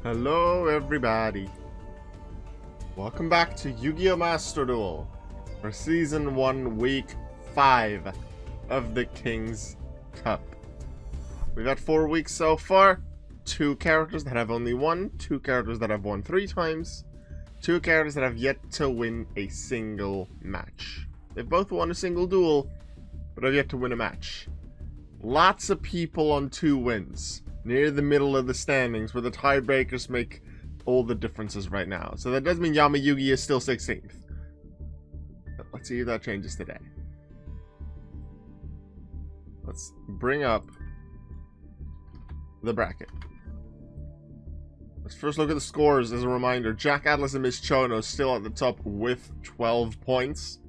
Hello everybody. Welcome back to Yu-Gi-Oh! Master Duel for Season 1, Week 5 of the King's Cup. We've had 4 weeks so far. 2 characters that have only won, 2 characters that have won 3 times, 2 characters that have yet to win a single match. They've both won a single duel, but have yet to win a match. Lots of people on 2 wins. Near the middle of the standings, where the tiebreakers make all the differences right now. So that does mean Yamayugi is still 16th. But let's see if that changes today. Let's bring up the bracket. Let's first look at the scores as a reminder. Jack Atlas and Miss Chono still at the top with 12 points.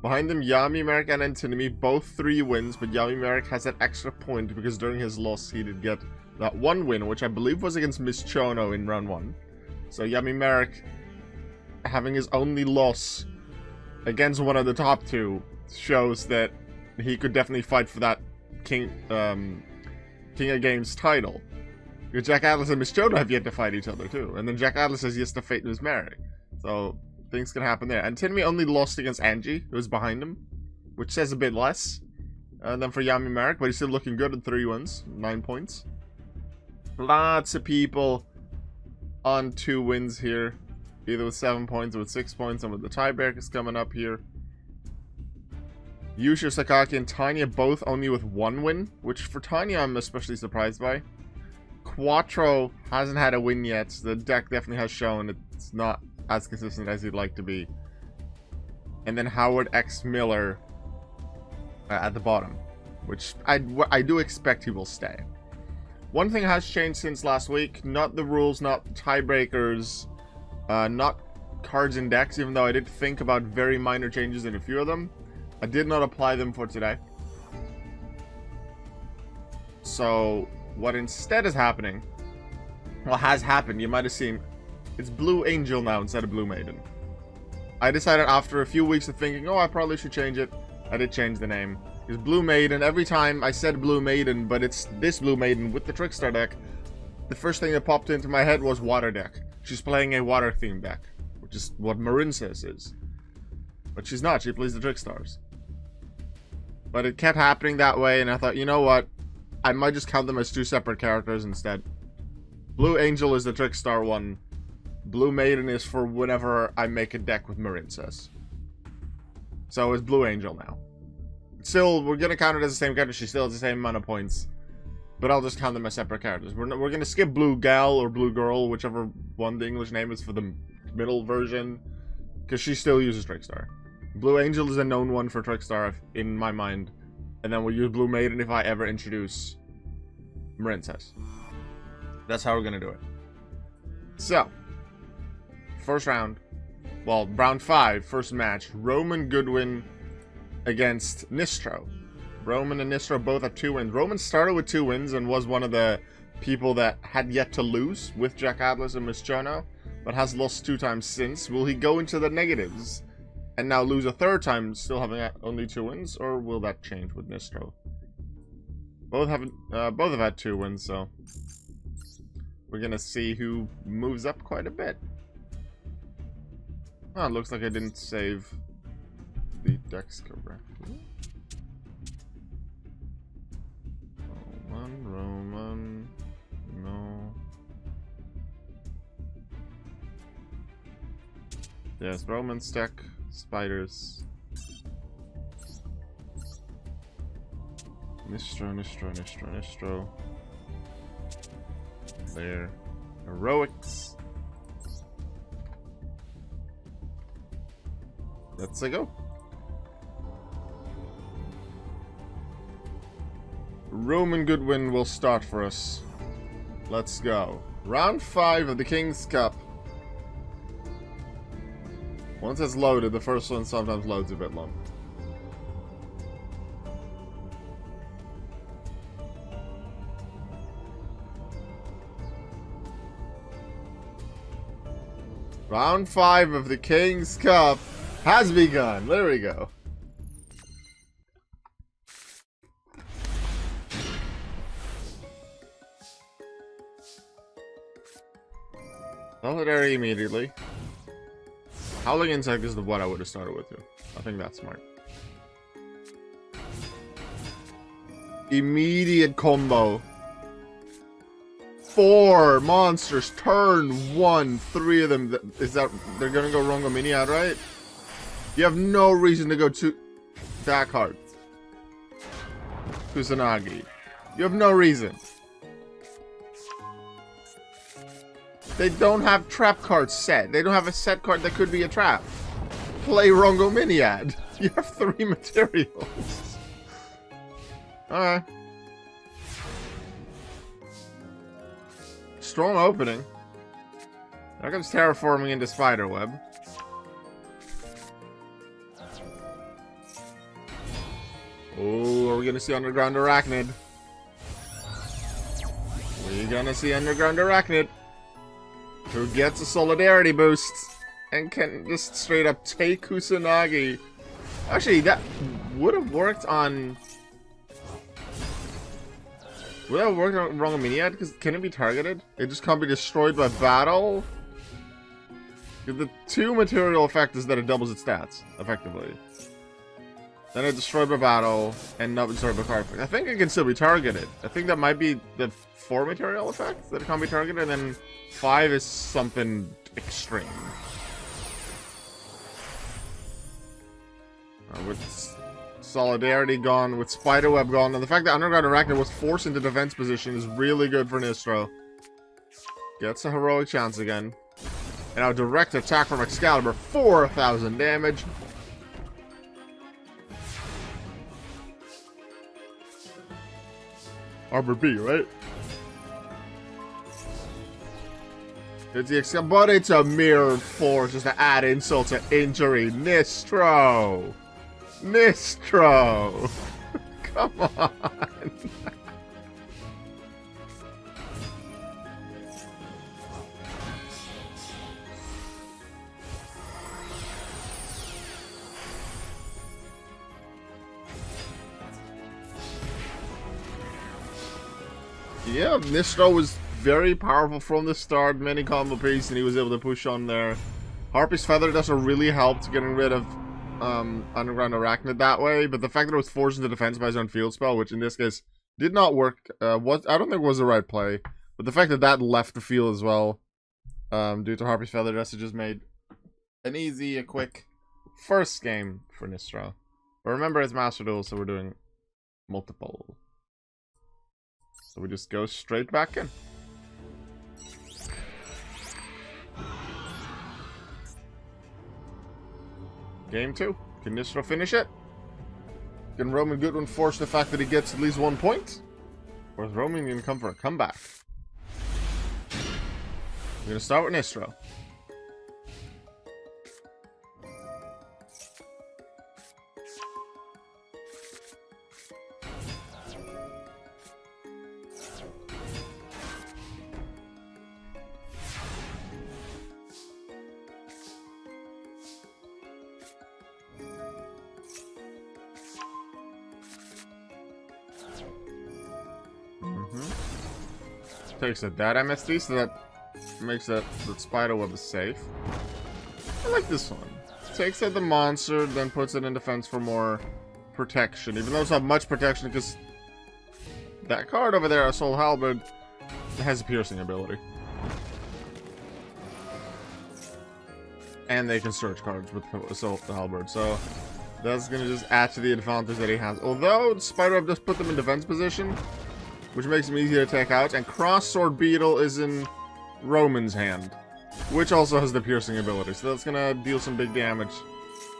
Behind them, Yami, Merrick, and Antinomy, both 3 wins, but Yami Merrick has that extra point because during his loss he did get that 1 win, which I believe was against Miss Chono in round 1. So Yami Merrick, having his only loss against one of the top 2, shows that he could definitely fight for that King of Games title. Because Jack Atlas and Miss Chono have yet to fight each other too, and then Jack Atlas has yet to fight Miss Merrick. So things can happen there. And Antinomy only lost against Angie, who was behind him, which says a bit less than for Yami Merrick, but he's still looking good at 3 wins, 9 points. Lots of people on 2 wins here, either with 7 points or with 6 points, and with the tiebreakers coming up here. Yusha, Sakaki, and Tanya both only with 1 win, which for Tanya I'm especially surprised by. Quattro hasn't had a win yet. The deck definitely has shown it's not as consistent as he'd like to be. And then Howard X Miller at the bottom, which I do expect he will stay. One thing has changed since last week, not the rules, not tiebreakers, not cards and decks, even though I did think about very minor changes in a few of them. I did not apply them for today. So what instead is happening, well, has happened, you might have seen, it's Blue Angel now instead of Blue Maiden. I decided after a few weeks of thinking, oh, I probably should change it, I did change the name. Because Blue Maiden, every time I said Blue Maiden, but it's this Blue Maiden with the Trickstar deck, the first thing that popped into my head was Water deck. She's playing a Water themed deck, which is what Marincess is. But she's not, she plays the Trickstars. But it kept happening that way, and I thought, you know what, I might just count them as 2 separate characters instead. Blue Angel is the Trickstar one. Blue Maiden is for whenever I make a deck with Marincess. So it's Blue Angel now. Still, we're gonna count it as the same character. She still has the same amount of points, but I'll just count them as separate characters. We're gonna skip Blue Gal or Blue Girl, whichever one the English name is for the middle version, because she still uses Trickstar. Blue Angel is a known one for Trickstar in my mind, and then we'll use Blue Maiden if I ever introduce Marincess. That's how we're gonna do it. So, first round, well, round 5, first match, Roman Goodwin against Nistro. Roman and Nistro both have 2 wins. Roman started with 2 wins and was one of the people that had yet to lose with Jack Atlas and Miss Chono, but has lost 2 times since. Will he go into the negatives and now lose a 3rd time, still having only 2 wins, or will that change with Nistro? Both have had 2 wins, so we're gonna see who moves up quite a bit. Oh, it looks like I didn't save the decks correctly. Roman, no. Yes, Roman's deck, spiders. Nistro. There. Heroics. Let's go. Roman Goodwin will start for us. Let's go. Round 5 of the King's Cup. Once it's loaded, the first one sometimes loads a bit long. Round 5 of the King's Cup has begun. There we go. Solidarity immediately. Howling Insect is the one I would have started with too. I think that's smart. Immediate combo. 4 monsters, turn 1, 3 of them. Is that they're gonna go Rongominiad, right? You have no reason to go to that card. Kusanagi. You have no reason. They don't have trap cards set. They don't have a set card that could be a trap. Play Rongominiad. You have 3 materials. Alright. Strong opening. There comes terraforming into Spiderweb. Oh, are we gonna see Underground Arachnid? We're gonna see Underground Arachnid. Who gets a Solidarity boost and can just straight up take Kusanagi. Actually, that would have worked on... Would that have worked on Rongominiad? Because can it be targeted? It just can't be destroyed by battle? The 2 material effect is that it doubles its stats, effectively. Then it's destroyed by battle, and not destroyed by card effect. I think it can still be targeted. I think that might be the 4 material effect that it can't be targeted, and then 5 is something extreme. With Solidarity gone, with Spiderweb gone, and the fact that Underground Arachnid was forced into defense position is really good for Nistro. Gets a heroic chance again. And now direct attack from Excalibur, 4,000 damage. Arbor B, right? It's the Excalibur, but it's a mirrored force just to add insult to injury. Nistro! Nistro! Come on! Yeah, Nistro was very powerful from the start, many combo piece, and he was able to push on there. Harpy's Feather doesn't really help to getting rid of Underground Arachnid that way, but the fact that it was forced into defense by his own field spell, which in this case did not work, I don't think was the right play, but the fact that that left the field as well, due to Harpy's Feather, just made an easy, a quick first game for Nistro. But remember, it's Master Duel, so we're doing multiple. So we just go straight back in. Game 2. Can Nistro finish it? Can Roman Goodwin force the fact that he gets at least 1 point? Or is Roman going to come for a comeback? We're going to start with Nistro. Takes that MSD, so that makes that Spiderweb is safe. I like this one. Takes out the monster, then puts it in defense for more protection. Even though it's not much protection, because that card over there, Assault Halberd, has a piercing ability. And they can search cards with Assault Halberd, so that's going to just add to the advantage that he has. Although Spiderweb does put them in defense position, which makes him easier to take out, and Cross Sword Beetle is in Roman's hand, which also has the piercing ability, so that's gonna deal some big damage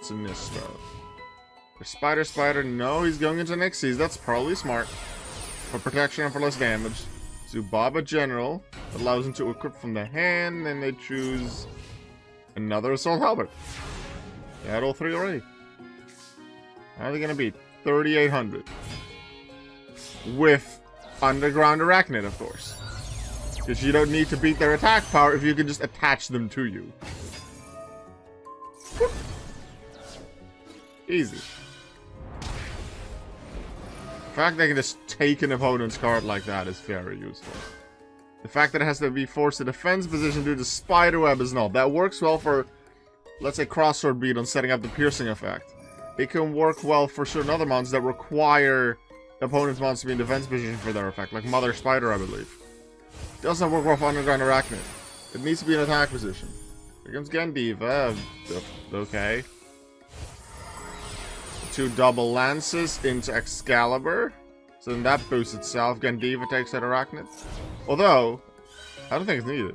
to Nistro. For Spider, no, he's going into Nixies, that's probably smart. For protection and for less damage. Zubaba General allows him to equip from the hand, and they choose another Assault Halberd. They had all 3 already. How are they gonna beat? 3,800. With Underground Arachnid, of course. Because you don't need to beat their attack power if you can just attach them to you. Easy. The fact they can just take an opponent's card like that is very useful. The fact that it has to be forced to defense position due to spiderweb is null. That works well for, let's say, crossword beat on setting up the piercing effect. It can work well for certain other mons that require the opponent's mons to be in defense position for their effect, like Mother Spider, I believe. It doesn't work well for Underground Arachnid. It needs to be in attack position. Here comes Gandiva. Okay. 2 double lances into Excalibur. So then that boosts itself. Gandiva takes out Arachnid. Although, I don't think it's needed.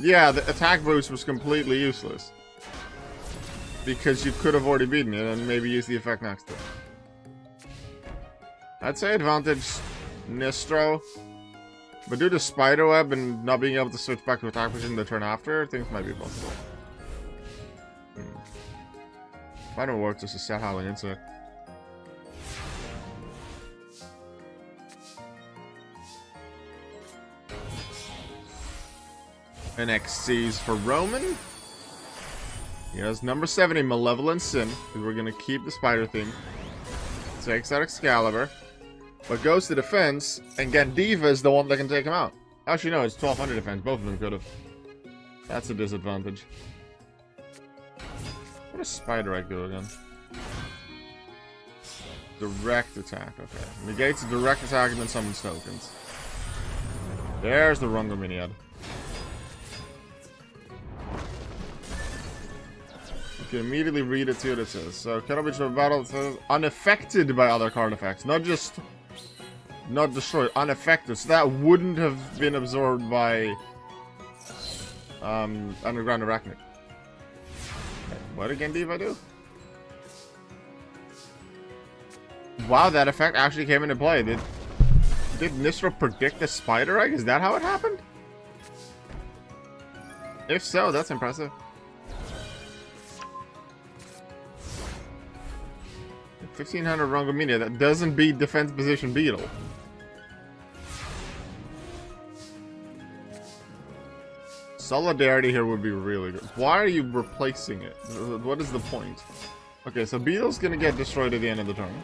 Yeah, the attack boost was completely useless. Because you could have already beaten it and maybe used the effect next to it. I'd say advantage Nistro. But due to Spiderweb and not being able to switch back to attack position the turn after, things might be possible. Might have worked just to set Howling Insect. And XC's for Roman. He has number 70, Malevolent Sin, because we're going to keep the spider theme. Takes out Excalibur. But goes to defense, and Gandiva is the one that can take him out. Actually, no, it's 1200 defense. Both of them could have. That's a disadvantage. What does Spider Egg do again? Direct attack, okay. Negates a direct attack and then summons tokens. There's the Rungominiad. You can immediately read it, see what it says. So, cannot be destroyed by battle, it says unaffected by other card effects. Not just... not destroyed, unaffected. So that wouldn't have been absorbed by... Underground Arachnid. What did Gandiva do? Wow, that effect actually came into play. Did Nistro predict the Spider Egg? Is that how it happened? If so, that's impressive. 1500 Rungomenia. That doesn't beat defense position Beetle. Solidarity here would be really good. Why are you replacing it? What is the point? Okay, so Beetle's gonna get destroyed at the end of the turn.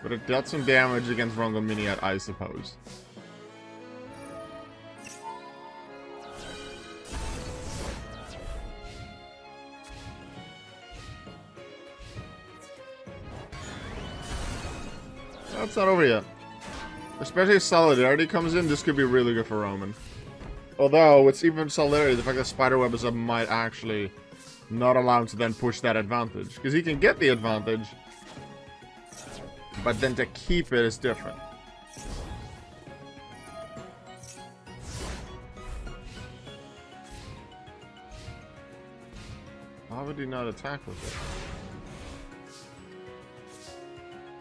But it dealt some damage against Rungominiad, I suppose. That's not over yet. Especially if Solidarity comes in, this could be really good for Roman. Although, it's even Solidarity, the fact that Spiderweb is up might actually not allow him to then push that advantage. Because he can get the advantage, but then to keep it is different. Why would he not attack with it?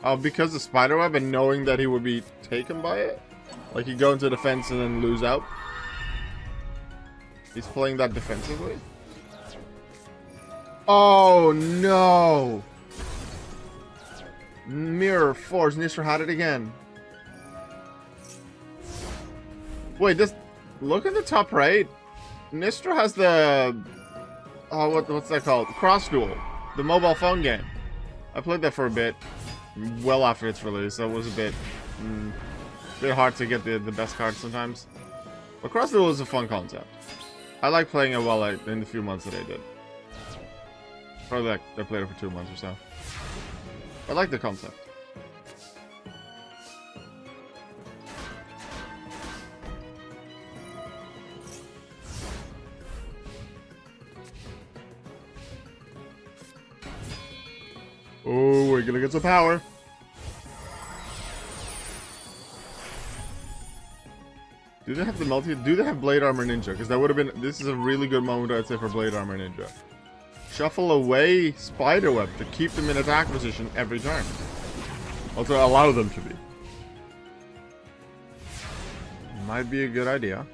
Oh, because of Spiderweb and knowing that he would be taken by it? Like he'd go into defense and then lose out? He's playing that defensively? Oh no! Mirror Force, Nistro had it again. Wait, this... look at the top right. Nistro has the... oh, what's that called? Cross Duel. The mobile phone game. I played that for a bit. Well after its release, so it was a bit hard to get the best cards sometimes. But Cross Duel is a fun concept. I like playing it well in the few months that I did. Probably like I played it for 2 months or so. I like the concept. Oh, we're gonna get some power. Do they have the multi? Do they have Blade Armor Ninja? Because that would have been. This is a really good moment, I'd say, for Blade Armor Ninja. Shuffle away Spiderweb to keep them in attack position every turn. Also, allow them to be. Might be a good idea.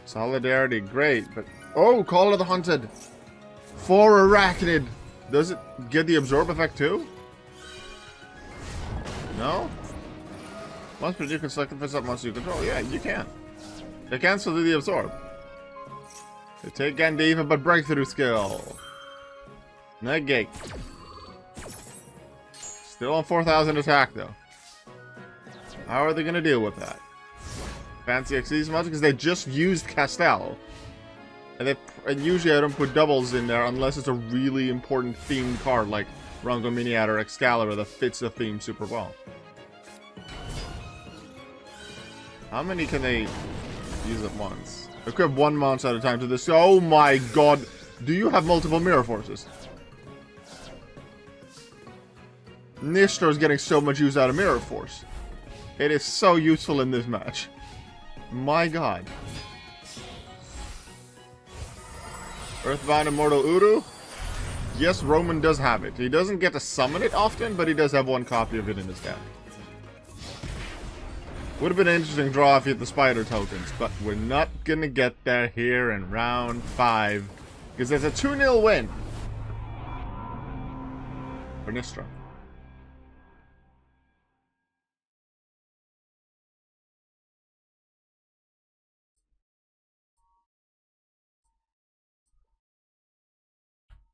Solidarity, great, but oh, Call of the Hunted for Arachnid. Does it get the absorb effect too? No? Once per you can select the fist up once you control. Yeah, you can. They cancel the absorb. They take Gandiva, but breakthrough skill. Negate. Still on 4000 attack though. How are they going to deal with that? Fancy Xyz mods? Because they just used Castell. And usually I don't put doubles in there unless it's a really important themed card like Rongo Miniat or Excalibur that fits the theme super well. How many can they use at once? Equip one monster at a time to this. Oh my god! Do you have multiple Mirror Forces? Nishtor is getting so much use out of Mirror Force. It is so useful in this match. My god. Earthbound Immortal Uru? Yes, Roman does have it. He doesn't get to summon it often, but he does have one copy of it in his deck. Would have been an interesting draw if he had the spider tokens, but we're not gonna get there here in round 5. Because there's a 2-0 win for Nishtor.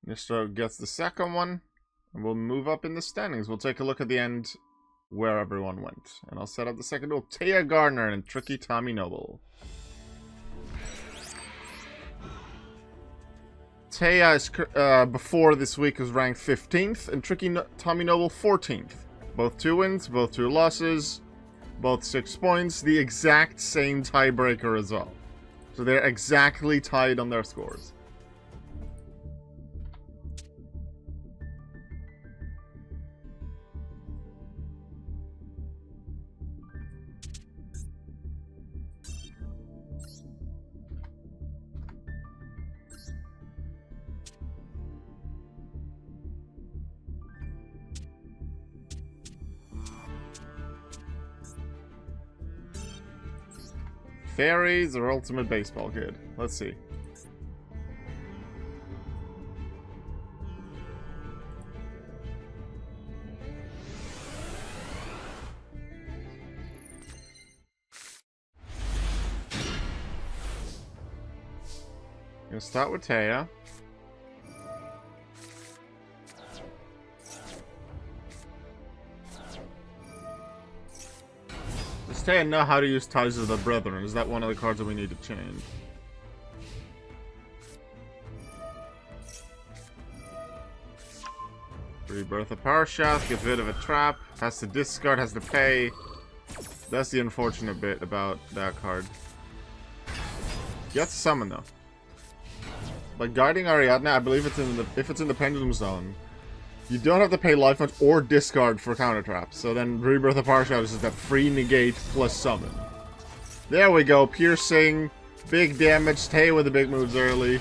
Nishtor gets the second one, and we'll move up in the standings. We'll take a look at the end where everyone went. And I'll set up the second duel. Taya Gardner and Tricky Tommy Noble. Taya is, before this week was ranked 15th, and Tricky Tommy Noble 14th. Both 2 wins, both 2 losses, both 6 points, the exact same tiebreaker as well. So they're exactly tied on their scores. Fairies or Ultimate Baseball Kid? Let's see. Gonna start with Taya. Does Taya know how to use Ties of the Brethren? Is that one of the cards that we need to change? Rebirth of Parshath, gets rid of a trap, has to discard, has to pay. That's the unfortunate bit about that card. You have to summon though. Like guarding Ariadne, I believe it's in the if it's in the Pendulum Zone, you don't have to pay life points or discard for counter traps. So then Rebirth of Parshath is that free negate plus summon. There we go, piercing, big damage, Taya with the big moves early.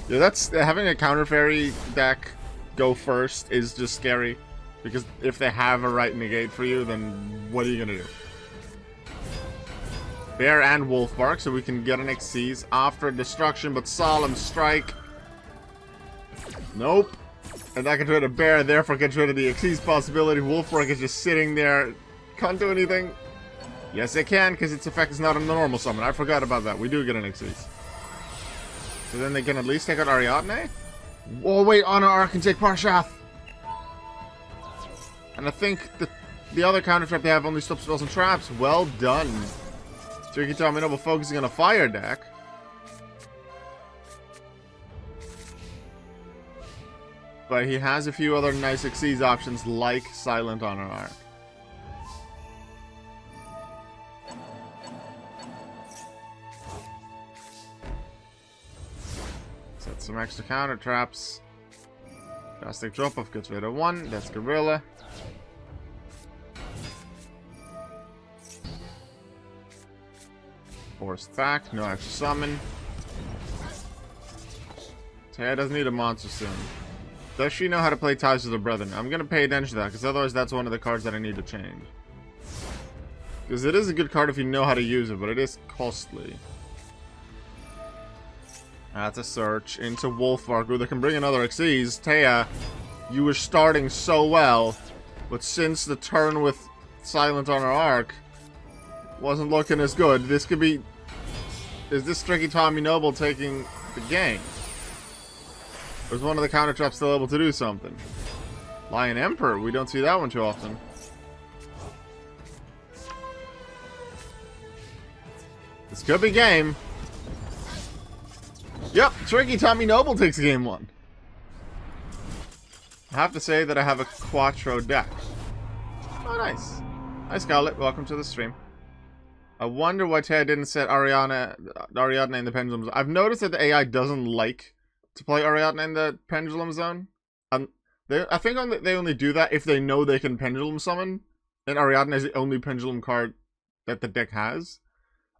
Yeah, that's having a counter fairy deck go first is just scary. Because if they have a right negate for you, then what are you gonna do? Bear and Wolf Bark, so we can get an Xyz after destruction, but Solemn Strike. Nope. And that gets rid of Bear, therefore gets rid of the Xyz possibility. Wolf Bark is just sitting there. Can't do anything. Yes, it can, because its effect is not a normal summon. I forgot about that. We do get an Xyz. So then they can at least take out Ariadne? Oh wait, Honor Arc can take Parshath! And I think the other counter trap they have only stops spells and traps. Well done. Tricky Tommy Noble focusing on a fire deck. But he has a few other nice Xyz options like Silent Honor Arc. Set some extra counter traps. Drastic Drop Off gets rid of one. That's Gorilla. Forced Attack, no extra summon. Taya doesn't need a monster soon. Does she know how to play Ties to the Brethren? I'm gonna pay attention to that, because otherwise that's one of the cards that I need to change. Because it is a good card if you know how to use it, but it is costly. That's a search into Wolfbark, who they can bring another Xyz. Taya, you were starting so well, but since the turn with Silent Honor Arc wasn't looking as good, this could be... Is this Tricky Tommy Noble taking the game? Or is one of the counter traps still able to do something? Lion Emperor, we don't see that one too often. This could be game. Yep, Tricky Tommy Noble takes game 1. I have to say that I have a Quattro deck. Oh, nice. Hi, Scarlet. Welcome to the stream. I wonder why Taya didn't set Ariadne in the Pendulum Zone. I've noticed that the AI doesn't like to play Ariadne in the Pendulum Zone. I think they only do that if they know they can Pendulum Summon. And Ariadne is the only Pendulum card that the deck has.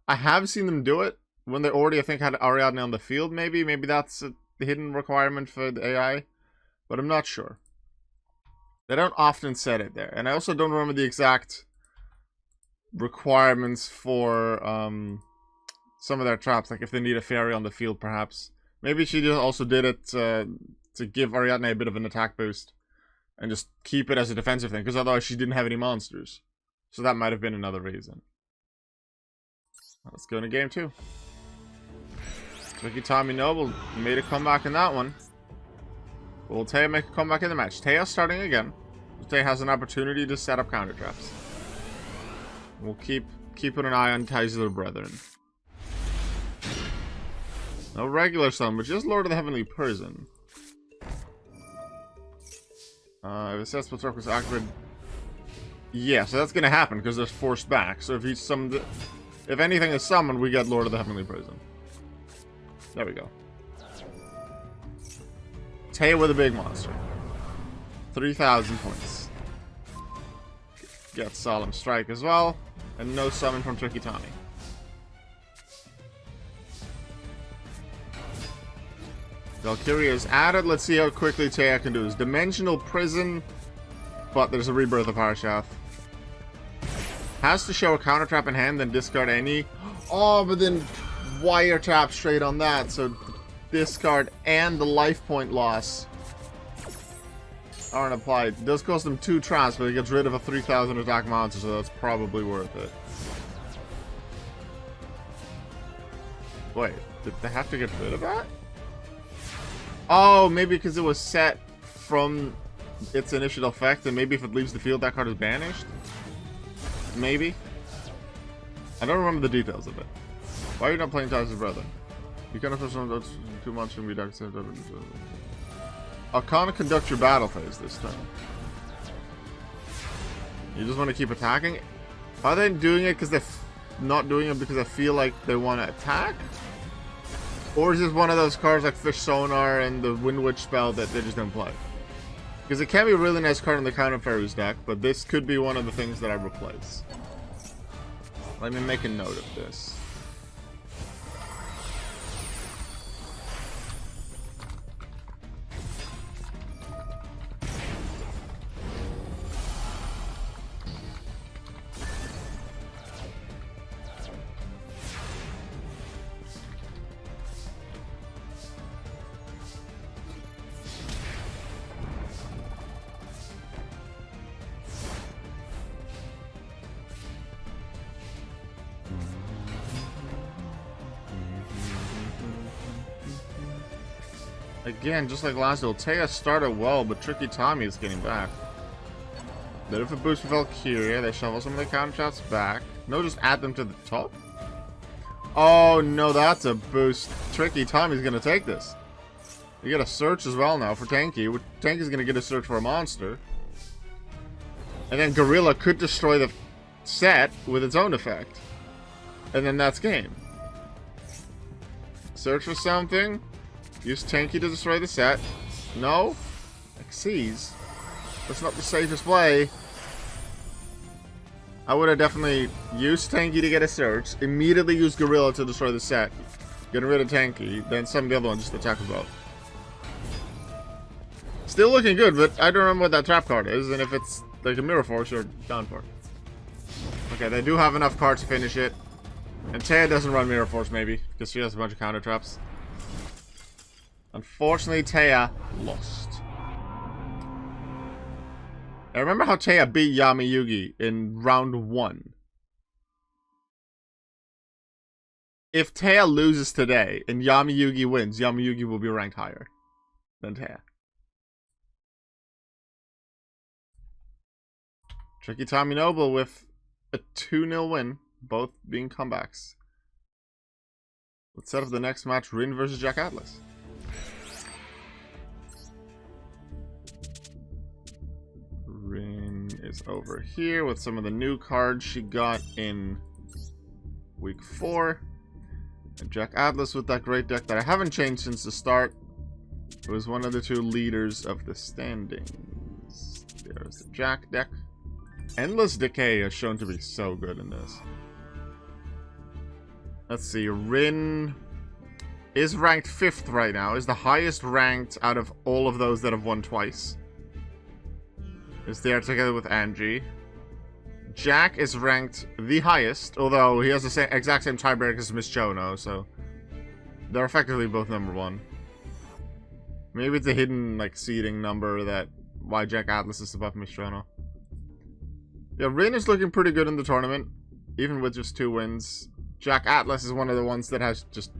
I have seen them do it when they already, I think, had Ariadne on the field, maybe. Maybe that's a hidden requirement for the AI. But I'm not sure. They don't often set it there. And I also don't remember the exact requirements for some of their traps. Like if they need a fairy on the field, perhaps. Maybe she also did it to give Ariadne a bit of an attack boost. And just keep it as a defensive thing. Because otherwise she didn't have any monsters. So that might have been another reason. Let's go into game 2. Tricky Tommy Noble made a comeback in that one. Will Taya make a comeback in the match? Taya starting again. Taya has an opportunity to set up counter traps. We'll keep an eye on Ties of the Brethren. No regular summon, but just Lord of the Heavenly Prison. If it says Patroclus was activated. Yeah, so that's gonna happen because there's forced back. So if he's summoned, if anything is summoned, we get Lord of the Heavenly Prison. There we go. Taya with a big monster. 3,000 points. Get Solemn Strike as well. And no summon from Tricky Tommy. Valkyria is added. Let's see how quickly Taya can do this. Dimensional Prison. But there's a Rebirth of Harshath. Has to show a counter trap in hand, then discard any. Oh, but then wire tap straight on that. So discard and the life point loss aren't applied. It does cost them 2 traps, but it gets rid of a 3,000 attack monster, so that's probably worth it. Wait, did they have to get rid of that? Oh, maybe because it was set from its initial effect, and maybe if it leaves the field, that card is banished? Maybe? I don't remember the details of it. Why are you not playing Ties of Brother? You cannot put some of those 2 months and reduct. I'll kind of conduct your battle phase this time. You just want to keep attacking? Are they doing it because they're not doing it because I feel like they want to attack? Or is this one of those cards like Fish Sonar and the Wind Witch spell that they just don't play? Because it can be a really nice card in the Counter Pharaoh's deck, but this could be one of the things that I replace. Let me make a note of this. Again, just like last duel, Taya started well, but Tricky Tommy is getting back. Bit of a boost for Valkyria. They shovel some of the counter traps back. No, just add them to the top. Oh no, that's a boost. Tricky Tommy's gonna take this. You get a search as well now for Tanky. Tanky's gonna get a search for a monster. And then Gorilla could destroy the set with its own effect. And then that's game. Search for something. Use Tanky to destroy the set. No? Xyz. That's not the safest play. I would have definitely used Tanky to get a search. Immediately use Gorilla to destroy the set. Getting rid of Tanky. Then some of the other ones just attack them both. Still looking good, but I don't remember what that trap card is. And if it's like a Mirror Force, you're done for. Okay, they do have enough cards to finish it. And Taya doesn't run Mirror Force, maybe. Because she has a bunch of counter traps. Unfortunately, Taya lost. I remember how Taya beat Yami Yugi in round 1. If Taya loses today and Yami Yugi wins, Yami Yugi will be ranked higher than Taya. Tricky Tommy Noble with a 2-0 win, both being comebacks. Let's set up the next match, Rin versus Jack Atlas. Rin is over here with some of the new cards she got in week 4. And Jack Atlas with that great deck that I haven't changed since the start. It was one of the 2 leaders of the standings. There's the Jack deck. Endless Decay is shown to be so good in this. Let's see, Rin is ranked 5th right now. Is the highest ranked out of all of those that have won twice. Is there together with Angie. Jack is ranked the highest, although he has the exact same tiebreak as Miss Chono, so they're effectively both number 1. Maybe it's a hidden like seeding number that why Jack Atlas is above Miss Chono. Yeah, Rin is looking pretty good in the tournament, even with just 2 wins. Jack Atlas is one of the ones that has just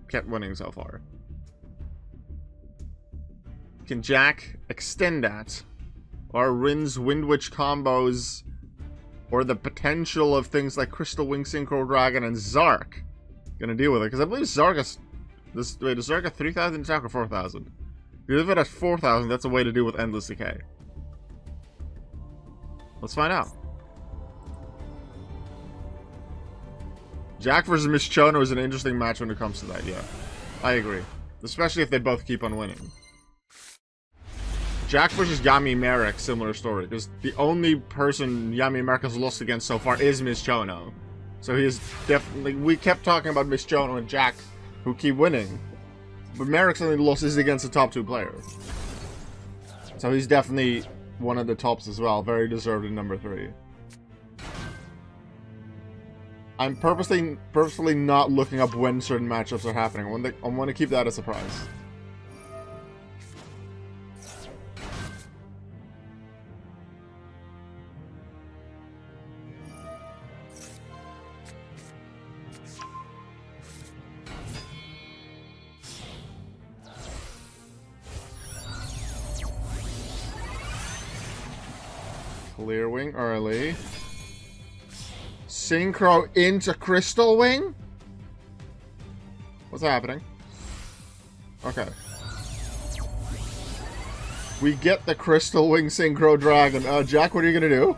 kept winning so far. Can Jack extend that? Or Rin's Wind Witch combos, or the potential of things like Crystal Wing, Synchro Dragon, and Zark gonna deal with it? Because I believe Zark is... Wait, is Zark at 3,000 attack or 4,000? If you leave it at 4,000, that's a way to deal with Endless Decay. Let's find out. Jack versus Miss Chono is an interesting match when it comes to that, yeah. I agree. Especially if they both keep on winning. Jack versus Yami Merrick, similar story. Because the only person Yami Merrick has lost against so far is Miss Chono. So he is definitely... We kept talking about Miss Chono and Jack, who keep winning. But Merrick's only losses against the top 2 players. So he's definitely one of the tops as well. Very deserved in number 3. I'm purposely not looking up when certain matchups are happening. I want to keep that a surprise. Clear Wing early. Synchro into Crystal Wing? What's happening? Okay. We get the Crystal Wing Synchro Dragon. Jack, what are you gonna do?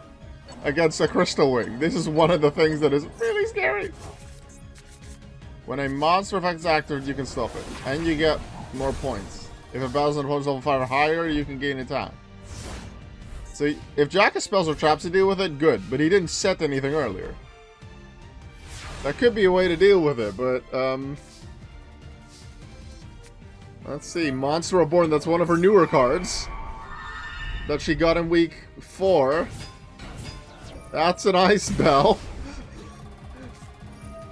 Against a Crystal Wing. This is one of the things that is really scary. When a monster effect is active, you can stop it. And you get more points. If it battles an opponent's level 5 or higher, you can gain attack. So, if Jack has spells or traps to deal with it, good. But he didn't set anything earlier. That could be a way to deal with it, but, let's see. Monster Reborn, that's one of her newer cards. That she got in week 4. That's an Ice Bell.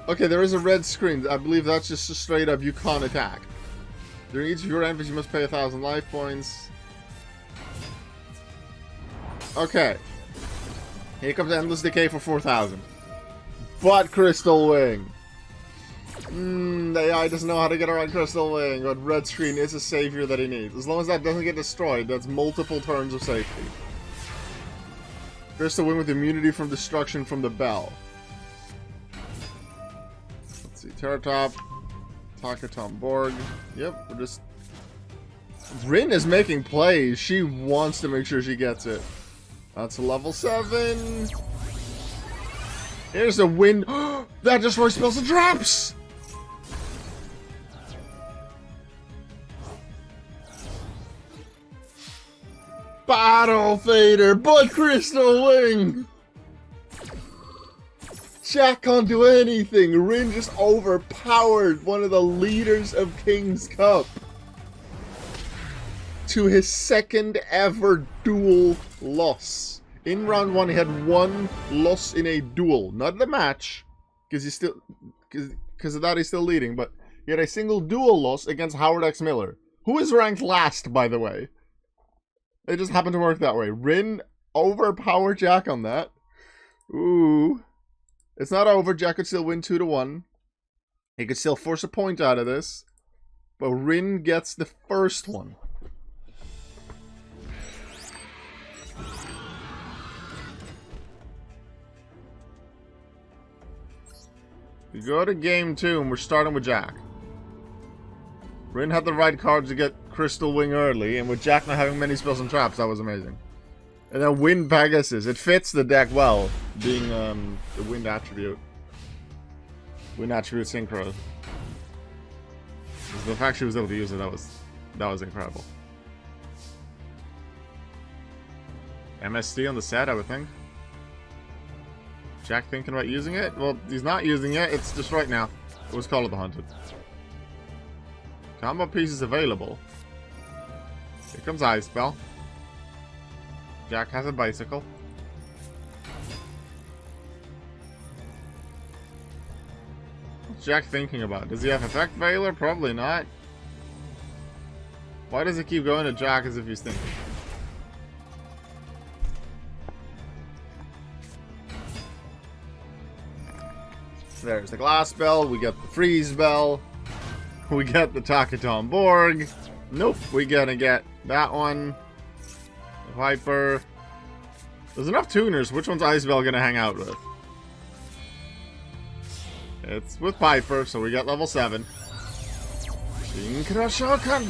Okay, there is a red screen. I believe that's just a straight up you can't attack. During each of your entries, you must pay 1,000 life points. Okay. Here comes Endless Decay for 4,000. But Crystal Wing. The AI doesn't know how to get around Crystal Wing, but red screen is a savior that he needs. As long as that doesn't get destroyed, that's multiple turns of safety. Crystal Wing with immunity from destruction from the bell. Let's see, Terratop, Takatom Borg. Yep, we're just... Rin is making plays. She wants to make sure she gets it. That's a level 7. Here's a win. That destroys spells and traps! Battle Fader, but Crystal Wing! Jack can't do anything. Rin just overpowered one of the leaders of King's Cup to his 2nd ever duel loss. In round 1, he had 1 loss in a duel, not the match, because of that he's still leading. But he had a single duel loss against Howard X Miller, who is ranked last, by the way. It just happened to work that way. Rin overpowered Jack on that. Ooh, it's not over. Jack could still win 2-1. He could still force a point out of this, but Rin gets the first one. We go to game 2, and we're starting with Jack. Rin had the right card to get Crystal Wing early, and with Jack not having many spells and traps, that was amazing. And then Wind Pegasus. It fits the deck well, being the Wind attribute. Wind attribute Synchro. The fact she was able to use it, that was incredible. MSD on the set, I would think. Jack thinking about using it? Well, he's not using it. It's just right now. It was Call of the Hunted. Combo pieces available. Here comes Ice Bell. Jack has a bicycle. What's Jack thinking about? Does he have Effect Veiler? Probably not. Why does it keep going to Jack as if he's thinking? There's the Glass Bell, we get the Freeze Bell, we get the Takaton Borg. Nope, we're gonna get that one. The Viper. There's enough tuners. Which one's Ice Bell gonna hang out with? It's with Piper, so we got level 7. Synchro Shokan!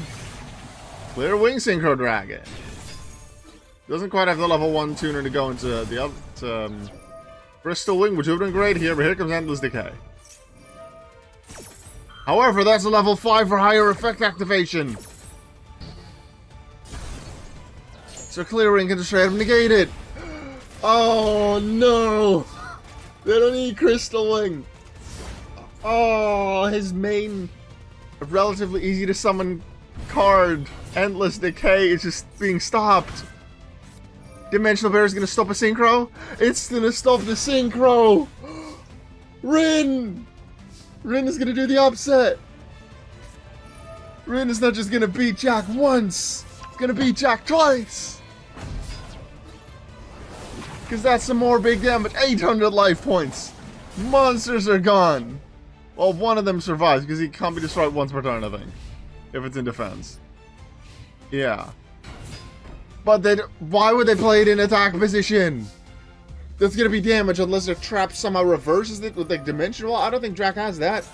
Clear Wing Synchro Dragon. Doesn't quite have the level 1 tuner to go into the other. Bristol Wing, which would have been great here, but here comes Endless Decay. However, that's a level 5 for higher effect activation. So Clearing can just straight up negate it. Oh no! They don't need Crystal Wing. Oh, his main relatively easy to summon card, Endless Decay, is just being stopped. Dimensional Bear is going to stop a Synchro? It's going to stop the Synchro! Rin! Rin is going to do the upset! Rin is not just going to beat Jack once! It's going to beat Jack twice! Because that's some more big damage. 800 life points! Monsters are gone! Well, one of them survives because he can't be destroyed once per turn, I think. If it's in defense. Yeah. But why would they play it in attack position? That's gonna be damage unless their trap somehow reverses it with like Dimension Wall. I don't think Jack has that.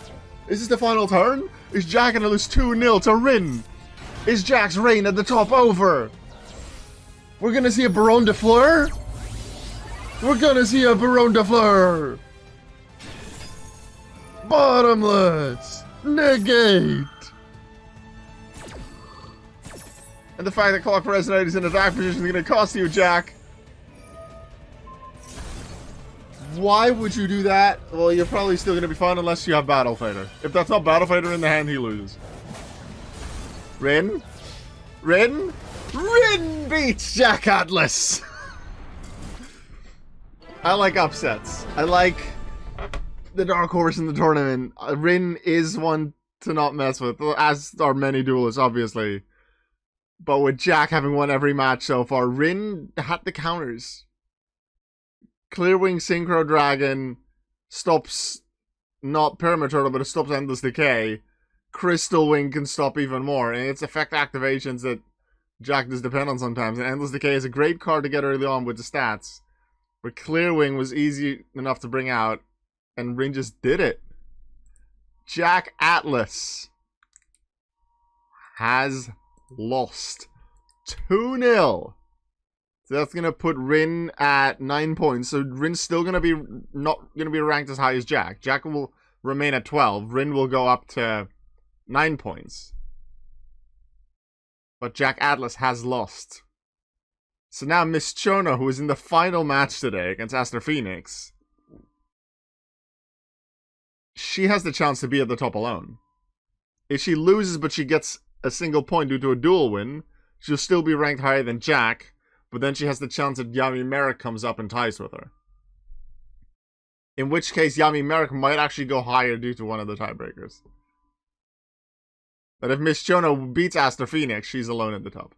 Is this the final turn? Is Jack gonna lose 2-0 to Rin? Is Jack's reign at the top over? We're gonna see a Baron de Fleur? We're gonna see a Baron de Fleur! Bottomless! Negate! And the fact that Clock Resonate is in attack position is going to cost you, Jack. Why would you do that? Well, you're probably still going to be fine unless you have Battle Fader. If that's not Battle Fader in the hand, he loses. Rin? Rin? Rin beats Jack Atlas! I like upsets. I like the dark horse in the tournament. Rin is one to not mess with, as are many duelists, obviously. But with Jack having won every match so far, Rin had the counters. Clearwing Synchro Dragon stops not Pyramid Turtle, but it stops Endless Decay. Crystal Wing can stop even more, and it's effect activations that Jack does depend on sometimes. And Endless Decay is a great card to get early on with the stats. But Clearwing was easy enough to bring out, and Rin just did it. Jack Atlas has lost 2-0. So that's gonna put Rin at 9 points. So Rin's still gonna be not gonna be ranked as high as Jack. Jack will remain at 12. Rin will go up to 9 points. But Jack Atlas has lost. So now Miss Chono, who is in the final match today against Aster Phoenix, she has the chance to be at the top alone. If she loses but she gets a single point due to a duel win, she'll still be ranked higher than Jack, but then she has the chance that Yami Merrick comes up and ties with her. In which case, Yami Merrick might actually go higher due to one of the tiebreakers. But if Miss Chono beats Aster Phoenix, she's alone at the top.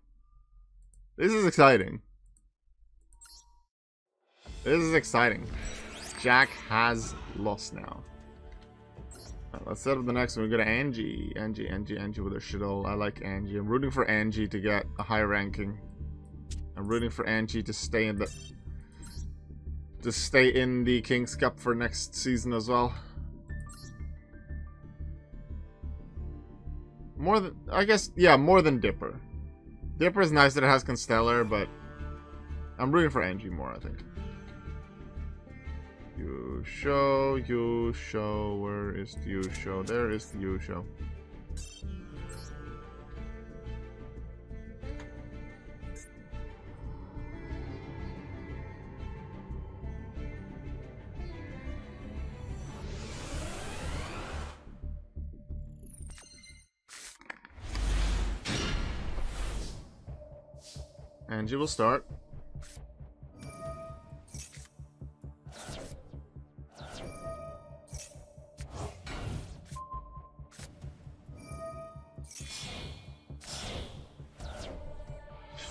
This is exciting. This is exciting. Jack has lost now. Right, let's set up the next one. We go to Angie. Angie with her shittle. I like Angie. I'm rooting for Angie to get a high ranking. I'm rooting for Angie to stay in the King's Cup for next season as well. More than, I guess, yeah, more than Dipper. Dipper is nice that it has Constellar, but I'm rooting for Angie more, I think. Yusho, where is the Yusho? There is the Yusho. Angie will start.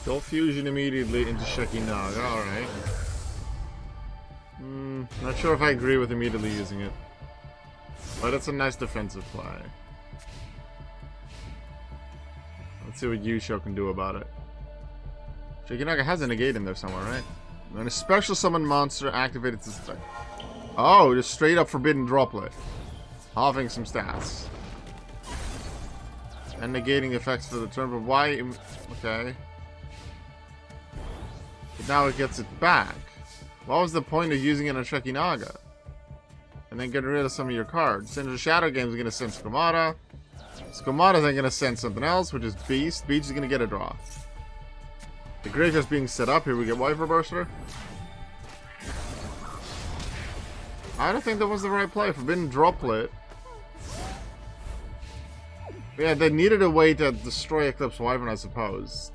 She'll fusion immediately into Shekinaga, alright. Not sure if I agree with immediately using it. But it's a nice defensive play. Let's see what Yusho can do about it. Shekinaga has a negate in there somewhere, right? When a special summon monster activated its effect. Oh, just straight up Forbidden Droplet. Halving some stats. And negating effects for the turn, but why? Okay. But now it gets it back. What was the point of using it on Shekinaga? And then getting rid of some of your cards. Since the Shadow Game is going to send Skomata. Skomata's then going to send something else, which is Beast. Beast is going to get a draw. The graveyard's being set up. Here we get Wyver Burster. I don't think that was the right play. Forbidden Droplet. Yeah, they needed a way to destroy Eclipse Wyvern, I suppose.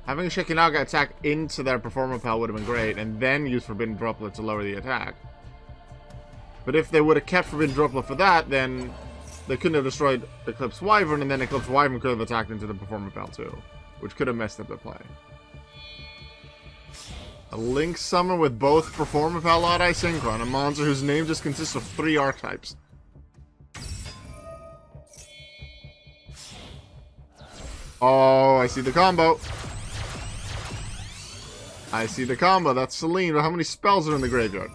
Having a Shekinaga attack into their Performer Pal would have been great, and then use Forbidden Droplet to lower the attack. But if they would have kept Forbidden Droplet for that, then they couldn't have destroyed Eclipse Wyvern, and then Eclipse Wyvern could have attacked into the Performer Pal too. Which could have messed up the play. A Link summon with both Performer Pal Lodi Synchron, a monster whose name just consists of 3 archetypes. Oh, I see the combo. I see the combo. That's Celine. But how many spells are in the graveyard?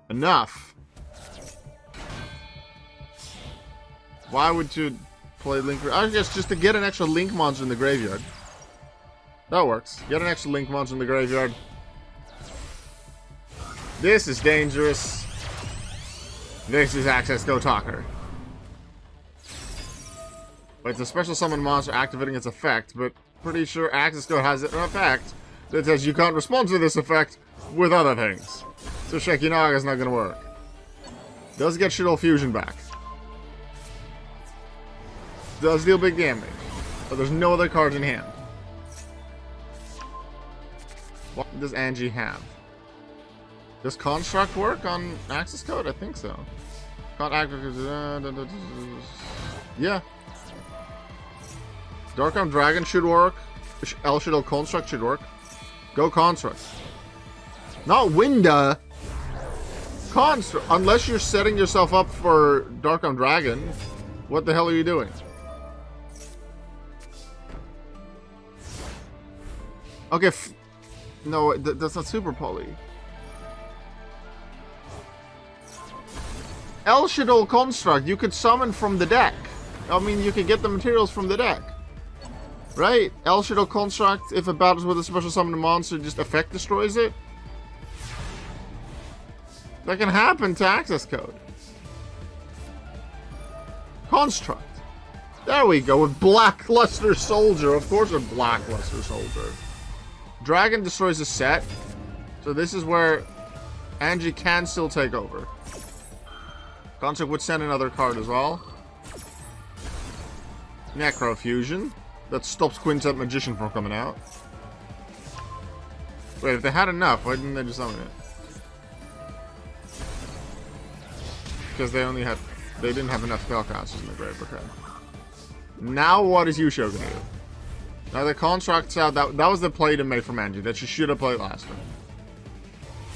Enough. Why would you play Link? I guess just to get an extra Link monster in the graveyard. That works. Get an extra Link monster in the graveyard. This is dangerous. This is Access Go Talker. But it's a special summon monster activating its effect, but pretty sure Access Code has an effect that says you can't respond to this effect with other things. So Shekinaga is not going to work. Does get Shadow Fusion back. Does deal big damage. But there's no other cards in hand. What does Angie have? Does Construct work on Access Code? I think so. Yeah. Dark-Armed Dragon should work. El Shadow Construct should work. Go Construct. Not Winda. Construct. Unless you're setting yourself up for Dark-Armed Dragon, what the hell are you doing? Okay, no, that's not Super Poly. El Shadow Construct, you could summon from the deck. I mean, you could get the materials from the deck. Right? El Shadow Construct, if it battles with a special summon monster, just effect destroys it. That can happen to Access Code. Construct. There we go, with Blackluster Soldier. Of course with Blackluster Soldier. Dragon destroys a set. So this is where Angie can still take over. Construct would send another card as well. Necro Fusion. That stops Quintet Magician from coming out. Wait, if they had enough, why didn't they just summon it? Because they didn't have enough spellcasters in the grave. Okay. Now what is Yusho gonna do? Now the Construct's out. That was the play to make from Angie that she should have played last time.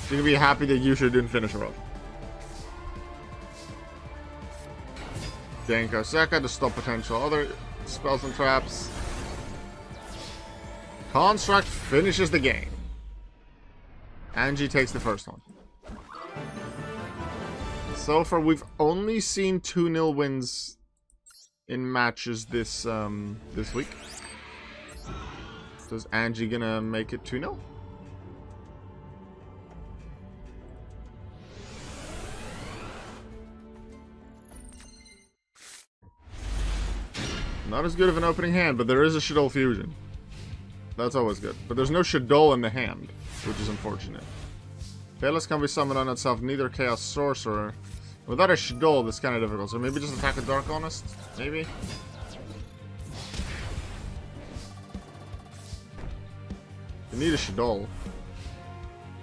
She's gonna be happy that Yusho didn't finish her off. Denko Seka to stop potential other spells and traps. Construct finishes the game. Angie takes the first one. So far, we've only seen 2-0 wins in matches this this week. So is Angie gonna make it 2-0? Not as good of an opening hand, but there is a Shaddoll fusion. That's always good. But there's no Shaddoll in the hand, which is unfortunate. Phalanx can be summoned on itself, neither Chaos Sorcerer. Without a Shaddoll, that's kind of difficult. So maybe just attack a Dark Honest? Maybe? You need a Shaddoll.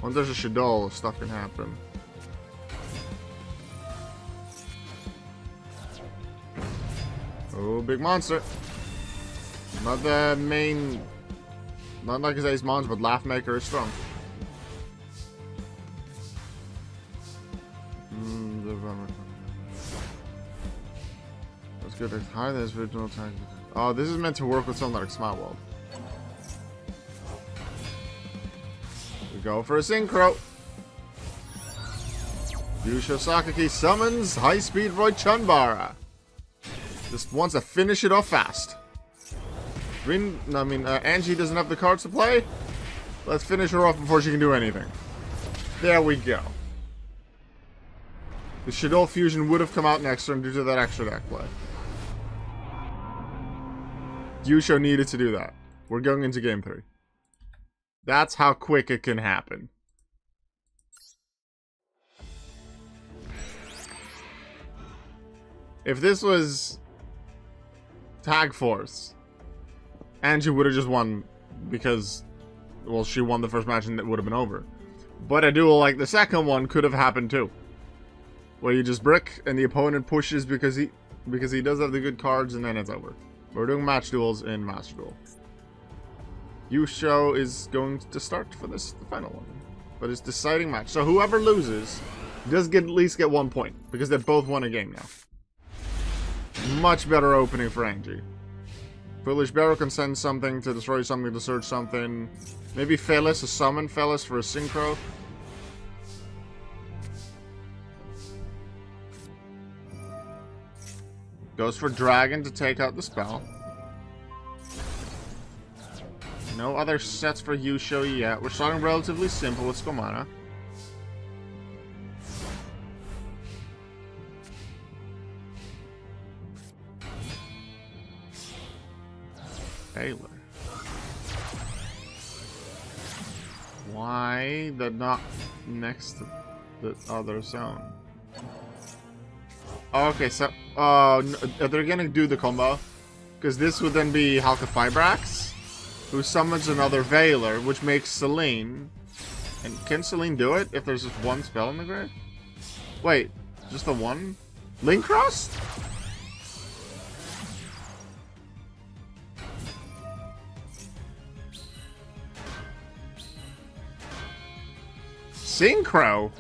Once there's a Shaddoll, stuff can happen. Oh, big monster. Not the main... Not like his ace monster, but Laughmaker is strong. That's good. Higher than his original attack. Oh, this is meant to work with something like Smart World. We go for a Synchro. Yusho Sakaki summons High-Speed Roy Chunbara. Just wants to finish it off fast. Angie doesn't have the cards to play. Let's finish her off before she can do anything. There we go. The Shaddoll fusion would have come out next turn due to that extra deck play. Yusho needed to do that. We're going into game 3. That's how quick it can happen. If this was Tag Force, Angie would have just won because, well, she won the first match and it would have been over. But a duel like the second one could have happened too, where you just brick and the opponent pushes because he does have the good cards, and then it's over. We're doing match duels in Master Duel. Yusho is going to start for this, the final one, but it's deciding match. So whoever loses does at least get 1 point because they both won a game now. Much better opening for Angie. Foolish Barrow can send something to destroy something, to search something. Maybe Phalanx, a summon Phalanx for a Synchro. Goes for Dragon to take out the spell. No other sets for Yusho yet. We're starting relatively simple with Skomana. Taylor. Why the not next to the other zone? Okay, so they're gonna do the combo because this would then be Halka Fibrax, who summons another Veiler, which makes Celine. And can Celine do it if there's just one spell in the grave? Wait, just the one? Link Cross? Synchro?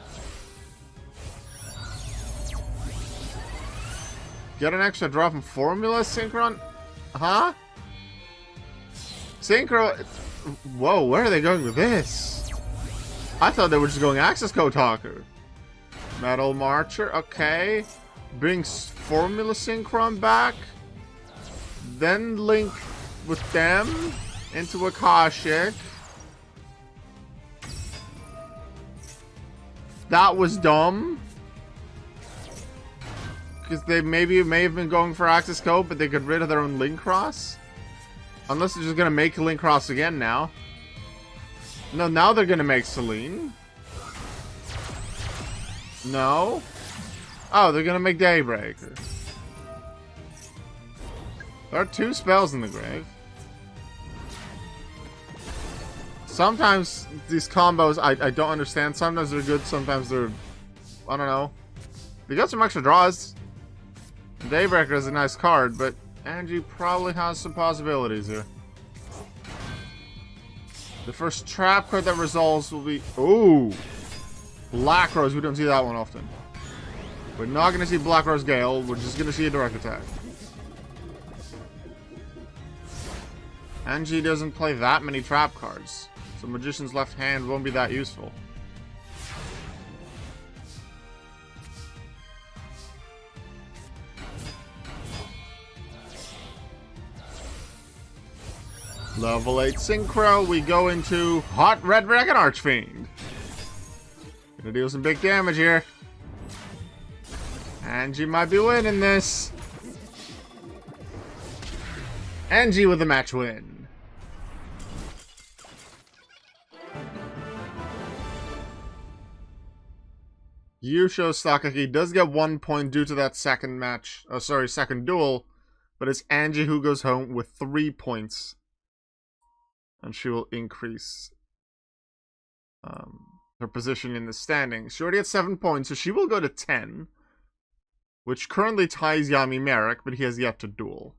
Get an extra draw from Formula Synchron? Huh? Synchro... Whoa, where are they going with this? I thought they were just going Access Code Talker. Metal Marcher, okay. Brings Formula Synchron back. Then link with them into Akashic. That was dumb. Because they may have been going for Access Code, but they got rid of their own Link Cross. Unless they're just going to make Link Cross again now. No, now they're going to make Celine. No. Oh, they're going to make Daybreaker. There are 2 spells in the grave. Sometimes these combos, I don't understand. Sometimes they're good, sometimes they're... I don't know. They got some extra draws. Daybreaker is a nice card, but Angie probably has some possibilities here. The first trap card that resolves will be... Ooh! Black Rose, we don't see that one often. We're not going to see Black Rose Gale, we're just going to see a direct attack. Angie doesn't play that many trap cards, so Magician's left hand won't be that useful. Level 8 Synchro, we go into Hot Red Dragon Archfiend. Gonna deal some big damage here. Angie might be winning this. Angie with a match win. Yusho Sakaki does get 1 point due to that second match. Oh, sorry, second duel. But it's Angie who goes home with 3 points. And she will increase her position in the standings. She already had 7 points, so she will go to 10. Which currently ties Yami Merrick, but he has yet to duel.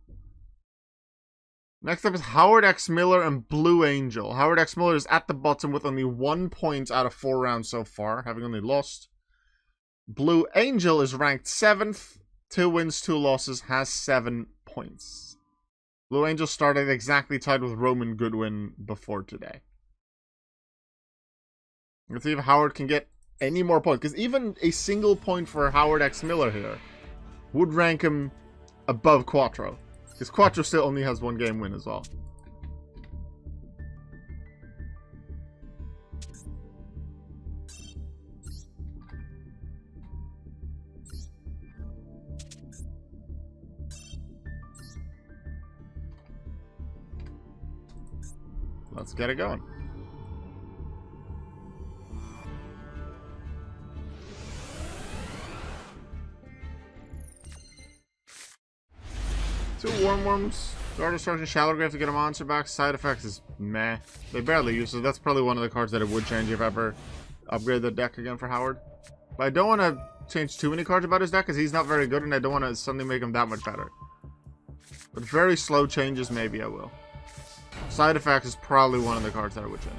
Next up is Howard X Miller and Blue Angel. Howard X Miller is at the bottom with only 1 point out of 4 rounds so far, having only lost. Blue Angel is ranked 7th, 2 wins, 2 losses, has 7 points. Blue Angel started exactly tied with Roman Goodwin before today. Let's see if Howard can get any more points, because even a single point for Howard X Miller here would rank him above Quattro, because Quattro still only has 1 game win as well. Let's get it going. Two Warm Worms. Guard Destruction, Shallow Grave to get a monster back. Side effects is meh. They barely use it. That's probably one of the cards that it would change if I ever upgrade the deck again for Howard. But I don't want to change too many cards about his deck because he's not very good and I don't want to suddenly make him that much better. But very slow changes, maybe I will. Side effects is probably one of the cards that I would change.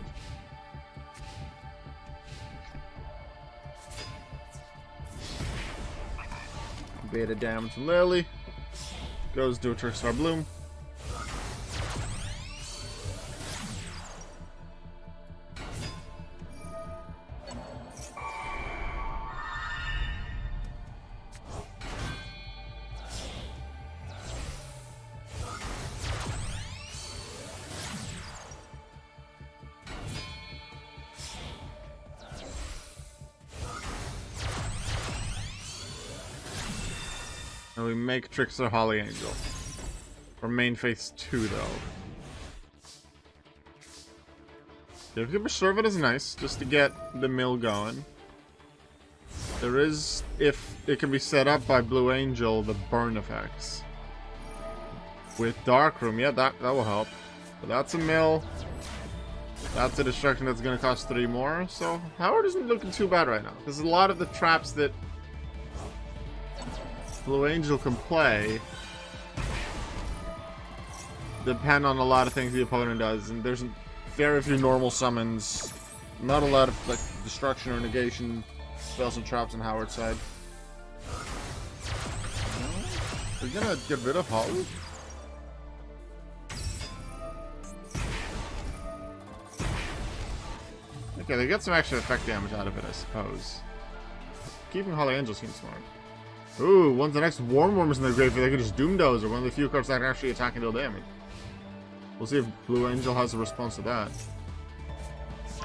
Beta damage from Lily. Goes to a Trickstar Bloom. And we make Trickster Holly Angel. For main phase 2 though. Gatekeeper Servant is nice, just to get the mill going. There is, if it can be set up by Blue Angel, the burn effects. With Darkroom, yeah, that will help. But that's a mill. That's a destruction that's going to cost 3 more. So Howard isn't looking too bad right now. Because a lot of the traps that Blue Angel can play depend on a lot of things the opponent does, and there's very few normal summons, not a lot of like destruction or negation spells and traps on Howard's side. We're gonna get rid of Holly? Okay, they get some extra effect damage out of it, I suppose. Keeping Holly Angel seems smart. Ooh, once the next Warm Worm is in the graveyard, they can just Doom Dozer, one of the few cards that can actually attack and deal damage. We'll see if Blue Angel has a response to that.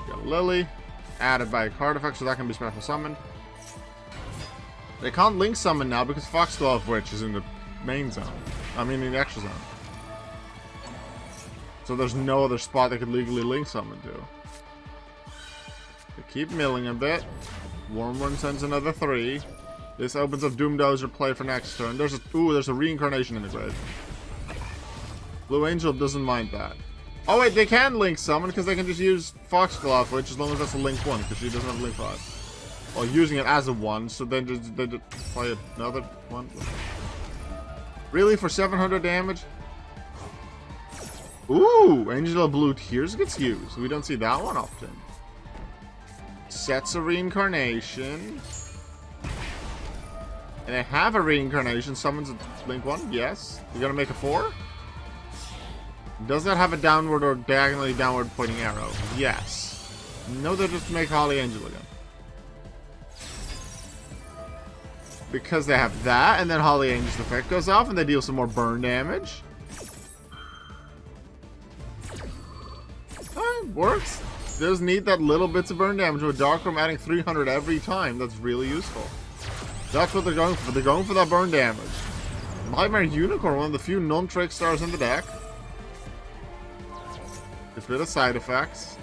Got Lily, added by a card effect, so that can be special summoned. They can't link summon now because Foxglove Witch is in the main zone. I mean, in the extra zone. So there's no other spot they could legally link summon to. They keep milling a bit. Warm Worm sends another 3. This opens up Doom Dozer play for next turn. There's a reincarnation in the grave. Blue Angel doesn't mind that. Oh wait, they can link summon because they can just use Foxglove Witch as long as that's a link 1 because she doesn't have a link 5. Or using it as a 1, so then they just play another 1. Really, for 700 damage? Ooh, Angel Blue Tears gets used. We don't see that one often. Sets a reincarnation. And they have a reincarnation. Summons a link 1? Yes. You're gonna make a 4? Does that have a downward or diagonally downward pointing arrow? Yes. No, they just make Holly Angel again. Because they have that, and then Holly Angel's effect goes off, and they deal some more burn damage. works. Just need that little bits of burn damage with Darkroom adding 300 every time. That's really useful. That's what they're going for. They're going for that burn damage. Nightmare Unicorn, one of the few non-trick stars in the deck. Gets rid of side effects.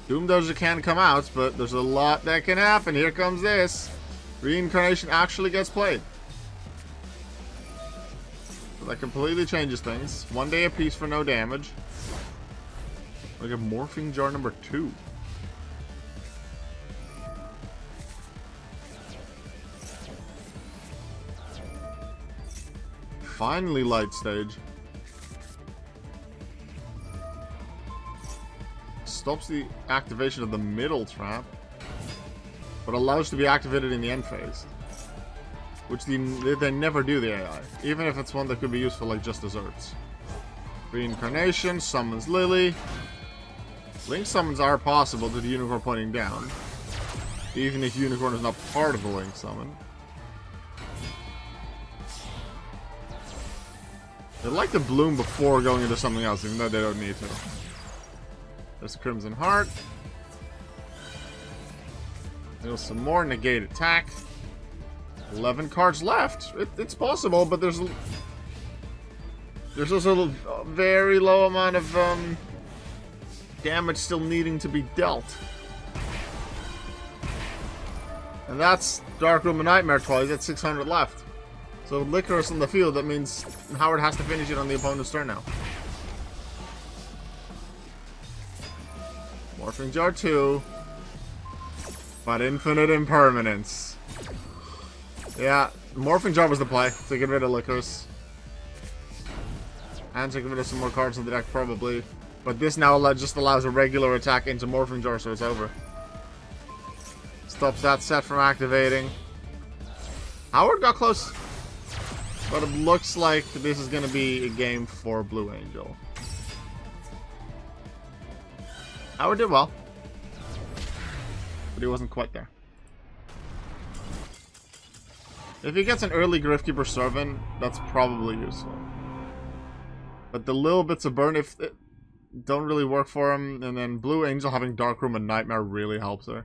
Doom Doja can come out, but there's a lot that can happen. Here comes this. Reincarnation actually gets played. So that completely changes things. 1 day apiece for no damage. We get Morphing Jar number 2. Finally, Light Stage. Stops the activation of the middle trap, but allows to be activated in the end phase. Which they never do, the AI. Even if it's one that could be useful like just desserts. Reincarnation, summons Lily. Link summons are possible to the Unicorn pointing down. Even if Unicorn is not part of the Link summon. They like to bloom before going into something else, even though they don't need to. There's Crimson Heart. There's some more negate attack. 11 cards left. It's possible, but there's also a very low amount of damage still needing to be dealt. And that's Darkroom and Nightmare twice at 600 left. So with Licorice on the field, that means Howard has to finish it on the opponent's turn now. Morphing Jar 2. But infinite impermanence. Yeah, Morphing Jar was the play to get rid of Licorice. And to get rid of some more cards in the deck, probably. But this now just allows a regular attack into Morphing Jar, so it's over. Stops that set from activating. Howard got close. But it looks like this is going to be a game for Blue Angel. Howard did well. But he wasn't quite there. If he gets an early Griftkeeper Servant, that's probably useful. But the little bits of burn don't really work for him, and then Blue Angel having Darkroom and Nightmare really helps her.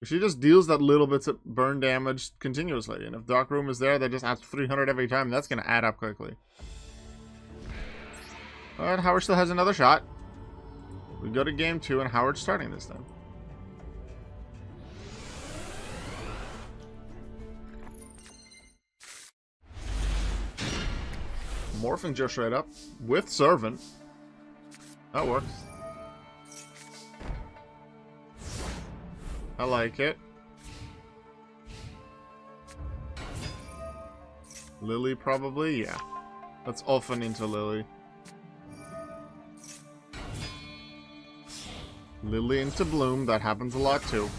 If she just deals that little bits of burn damage continuously, and if Darkroom is there, that just adds 300 every time, that's going to add up quickly. But Howard still has another shot. We go to game 2, and Howard's starting this time. Morphing Jar straight up with Servant. That works. I like it. Lily probably, yeah. Let's often into Lily. Lily into Bloom, that happens a lot too.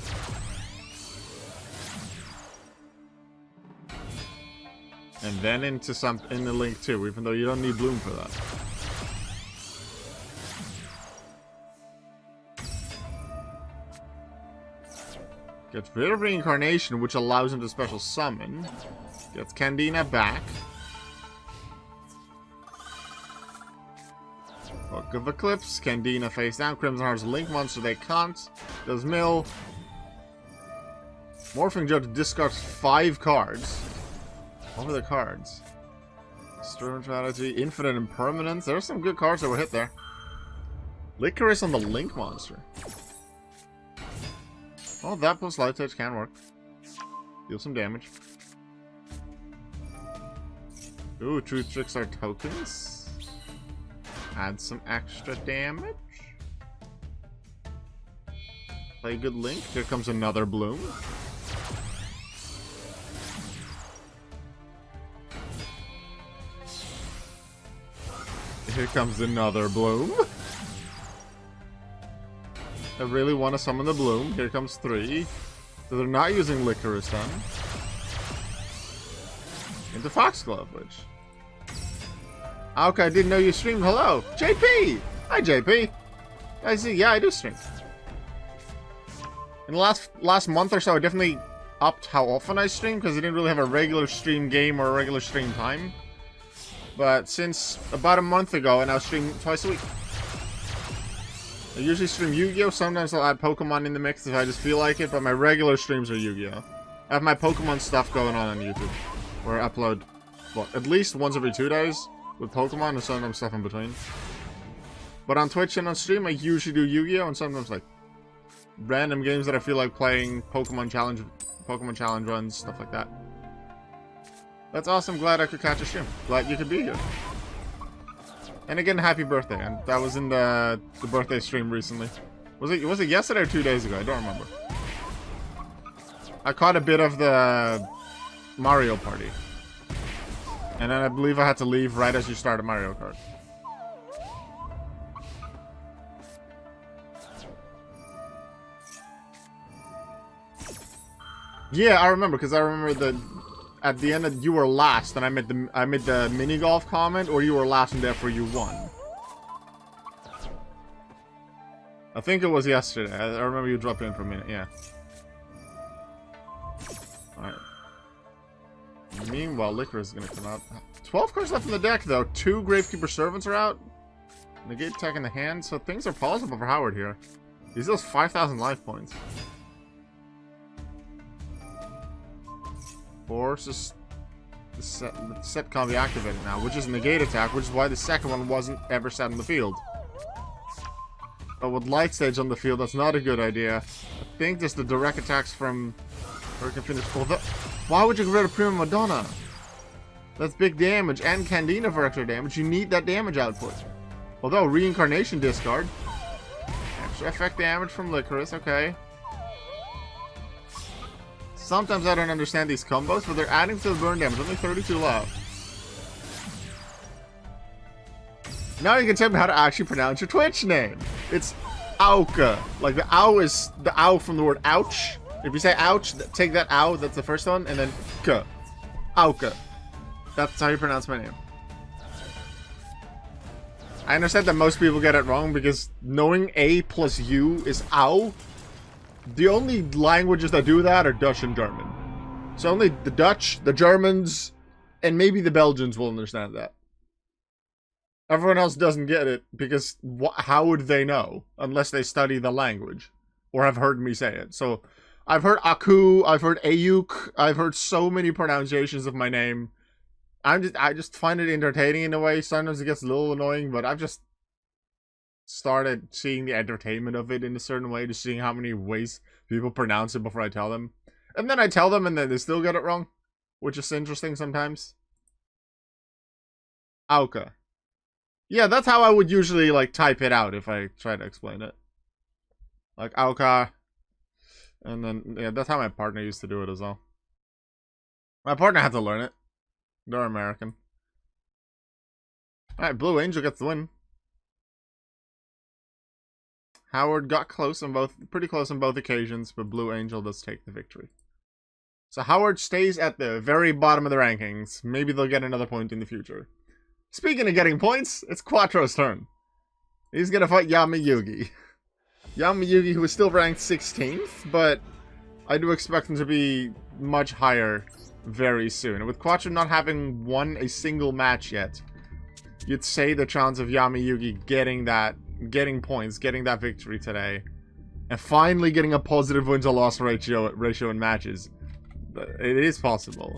And then into in the Link too, even though you don't need Bloom for that. Gets rid of Reincarnation, which allows him to special summon. Gets Candina back. Book of Eclipse, Candina face down. Crimson Heart's Link monster, they can't. Does mill. Morphing Jar discards 5 cards. What were the cards? Storm Strategy, Infinite Impermanence. There are some good cards that were hit there. Licorice on the Link monster. Well, that plus Light Touch can work. Deal some damage. Ooh, Truth Tricks are tokens. Add some extra damage. Play a good Link. Here comes another Bloom. Here comes another Bloom. I really want to summon the Bloom. Here comes 3. So they're not using Licorice then. Into Foxglove, which... Okay, I didn't know you streamed. Hello! JP! Hi, JP! I see, yeah, I do stream. In the last month or so, I definitely upped how often I stream, because I didn't really have a regular stream game or a regular stream time. But since about a month ago, I now stream twice a week. I usually stream Yu-Gi-Oh! Sometimes I'll add Pokemon in the mix if I just feel like it, but my regular streams are Yu-Gi-Oh! I have my Pokemon stuff going on YouTube, where I upload, well, at least once every 2 days with Pokemon and sometimes stuff in between. But on Twitch and on stream, I usually do Yu-Gi-Oh! And sometimes, like, random games that I feel like playing, Pokemon Challenge runs, stuff like that. That's awesome. Glad I could catch a stream. Glad you could be here. And again, happy birthday. And that was in the birthday stream recently. Was it yesterday or 2 days ago? I don't remember. I caught a bit of the Mario Party. And then I believe I had to leave right as you started Mario Kart. Yeah, I remember, because I remember that at the end you were last, and I made the mini golf comment, or you were last and therefore you won. I think it was yesterday. I remember you dropped in for a minute. Yeah. All right. Meanwhile, Liquor is gonna come out. 12 cards left in the deck, though. 2 Gravekeeper Servants are out. Negate attack in the hand, so things are possible for Howard here. He's those 5,000 life points. Forces the set can't be activated now, which is negate attack, which is why the second one wasn't ever set in the field. But with Light Stage on the field, that's not a good idea. I think just the direct attacks from Hurricane Phoenix. Why would you get rid of Prima Madonna? That's big damage and Candina for extra damage. You need that damage output. Although Reincarnation discard. Extra effect damage from Licorice, okay. Sometimes I don't understand these combos, but they're adding to the burn damage. Only 32 left. Now you can tell me how to actually pronounce your Twitch name. It's Auka. Like the ow is the ow from the word ouch. If you say ouch, take that ow, that's the first one, and then k. Auka. That's how you pronounce my name. I understand that most people get it wrong because knowing A plus U is ow. The only languages that do that are Dutch and German. So only the Dutch, the Germans, and maybe the Belgians will understand that. Everyone else doesn't get it because how would they know unless they study the language or have heard me say it? So I've heard Aku, I've heard Ayuk, I've heard so many pronunciations of my name. I just find it entertaining in a way. Sometimes it gets a little annoying, but I've just started seeing the entertainment of it in a certain way, just seeing how many ways people pronounce it before I tell them. And then I tell them and then they still get it wrong, which is interesting sometimes. Auka. Yeah, that's how I would usually like type it out if I try to explain it. Like Auka. And then, yeah, that's how my partner used to do it as well. My partner had to learn it. They're American. Alright, Blue Angel gets the win. Howard got close on pretty close on both occasions, but Blue Angel does take the victory. So Howard stays at the very bottom of the rankings. Maybe they'll get another point in the future. Speaking of getting points, it's Quattro's turn. He's gonna fight Yami-Yugi. Yami-Yugi, who is still ranked 16th, but I do expect him to be much higher very soon. And with Quattro not having won a single match yet, you'd say the chance of Yami-Yugi getting points, getting that victory today, and finally getting a positive win-to-loss ratio in matches, it is possible.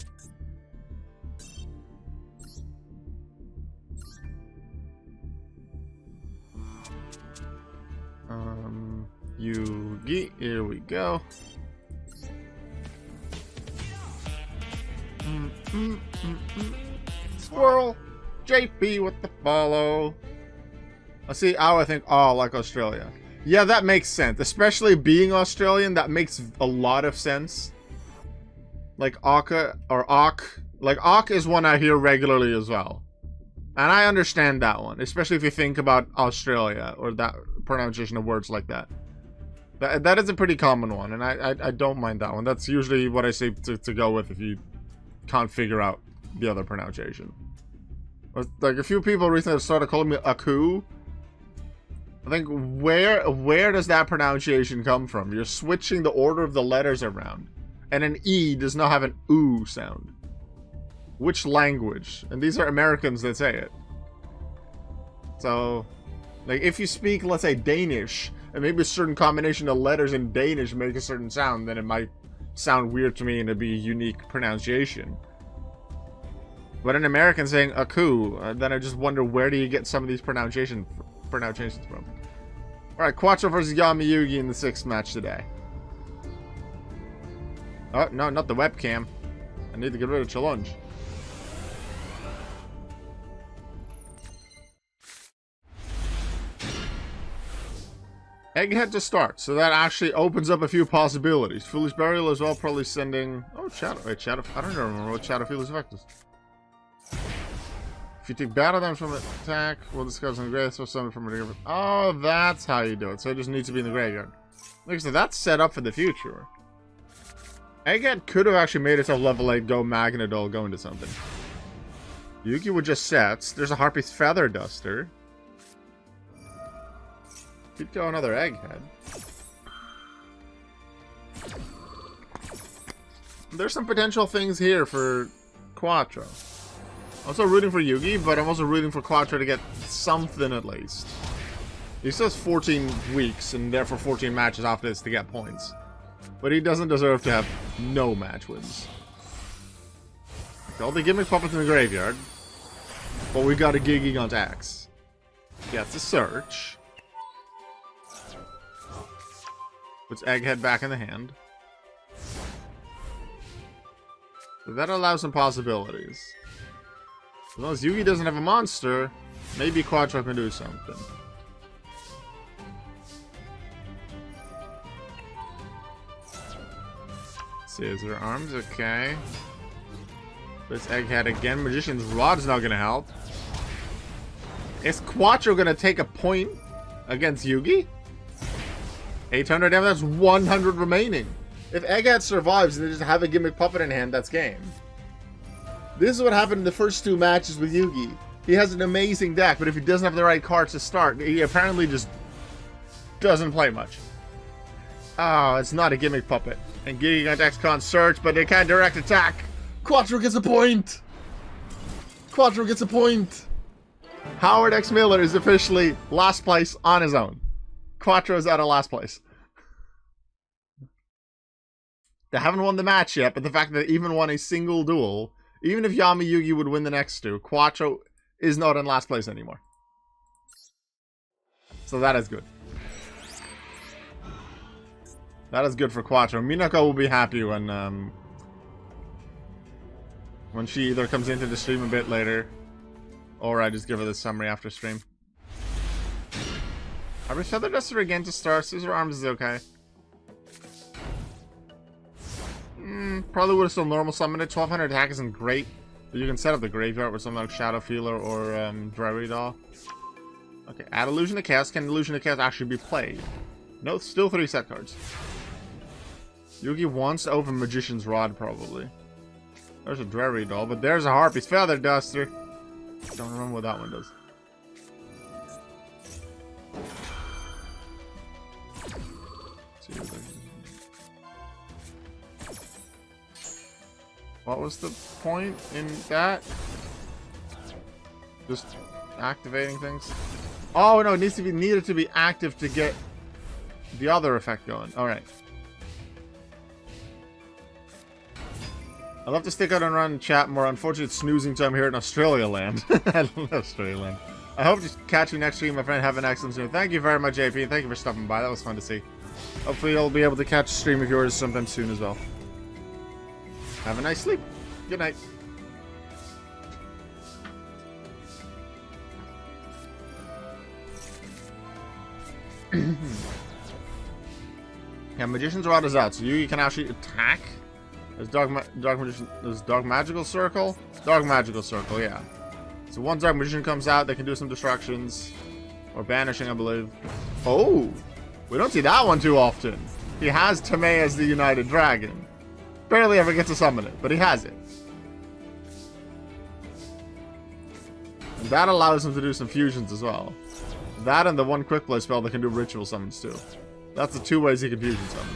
Yugi, here we go. Squirrel, JP with the follow. I see. Oh, I think, oh, like Australia. Yeah, that makes sense. Especially being Australian, that makes a lot of sense. Like Aka or Ak. Like Ak is one I hear regularly as well. And I understand that one, especially if you think about Australia or that pronunciation of words like that. That is a pretty common one, and I don't mind that one. That's usually what I say to go with if you can't figure out the other pronunciation. Like a few people recently started calling me Aku. I think where does that pronunciation come from? You're switching the order of the letters around, and an E does not have an oo sound. Which language? And these are Americans that say it. So Like, if you speak, let's say, Danish, and maybe a certain combination of letters in Danish make a certain sound, then it might sound weird to me and it'd be a unique pronunciation. But an American saying Aku, then I just wonder, where do you get some of these pronunciations from? Alright, Quattro versus Yami Yugi in the 6th match today. Oh, no, not the webcam. I need to get rid of challenge. Egghead to start, so that actually opens up a few possibilities. Foolish Burial as well, probably sending... Oh, Shadow. Wait, Shadow... I don't even remember what Shadow Feel's effect is. If you take battle damage from an attack, we'll discuss in the graveyard, so summon from a graveyard. Oh, that's how you do it. So it just needs to be in the graveyard. Like I said, that's set up for the future. Egghead could have actually made itself level 8, go Magnadol, go into something. Yugi would just sets. There's a Harpy's Feather Duster. Could go another Egghead. There's some potential things here for Quattro. Also rooting for Yugi, but I'm also rooting for Quattro to get something at least. He still has 14 weeks, and therefore 14 matches after this to get points. But he doesn't deserve to have no match wins. All the gimmick puppets in the graveyard. But we got a Gigigant Axe. Gets a search. Puts Egghead back in the hand. So that allows some possibilities. As long as Yugi doesn't have a monster, maybe Quattro can do something. Scissor Arms, okay. This Egghead again. Magician's Rod's not gonna help. Is Quattro gonna take a point against Yugi? 800 damage, that's 100 remaining. If Egghead survives and they just have a gimmick puppet in hand, that's game. This is what happened in the first 2 matches with Yugi. He has an amazing deck, but if he doesn't have the right cards to start, he apparently just doesn't play much. Oh, it's not a gimmick puppet. And Gigigant X can't search, but they can't direct attack. Quattro gets a point! Quattro gets a point! Howard X Miller is officially last place on his own. Quattro's out of last place. They haven't won the match yet, but the fact that they even won a single duel, even if Yami Yugi would win the next 2, Quattro is not in last place anymore. So that is good. That is good for Quattro. Minako will be happy when she either comes into the stream a bit later, or I just give her the summary after stream. Are we Feather Duster again to start? Scissor Arms is okay. Probably would have still normal summoned it. 1200 attack isn't great, but you can set up the graveyard with something like Shadow Feeler or Drarydal. Okay, add Illusion of Chaos. Can Illusion of Chaos actually be played? No, still 3 set cards. Yugi wants to open Magician's Rod, probably. There's a Drarydal, but there's a Harpy's Feather Duster. Don't remember what that one does. What was the point in that? Just activating things? Oh no, it needed to be active to get the other effect going. Alright. I'll have to stick out and run chat more. Unfortunately, it's snoozing time here in Australia land. I love Australia land. I hope to catch you next stream, my friend. Have an excellent stream. Thank you very much, JP, and thank you for stopping by. That was fun to see. Hopefully, I'll be able to catch a stream of yours sometime soon as well. Have a nice sleep. Good night. Yeah, Magician's Rod is out, so you can actually attack. There's Dark Magical Circle. Dark Magical Circle, yeah. So once Dark Magician comes out, they can do some destructions. Or banishing, I believe. Oh! We don't see that one too often. He has Tomei as the United Dragon. Barely ever gets to summon it, but he has it. And that allows him to do some fusions as well. That and the one quick play spell that can do ritual summons too. That's the 2 ways he can fusion summon.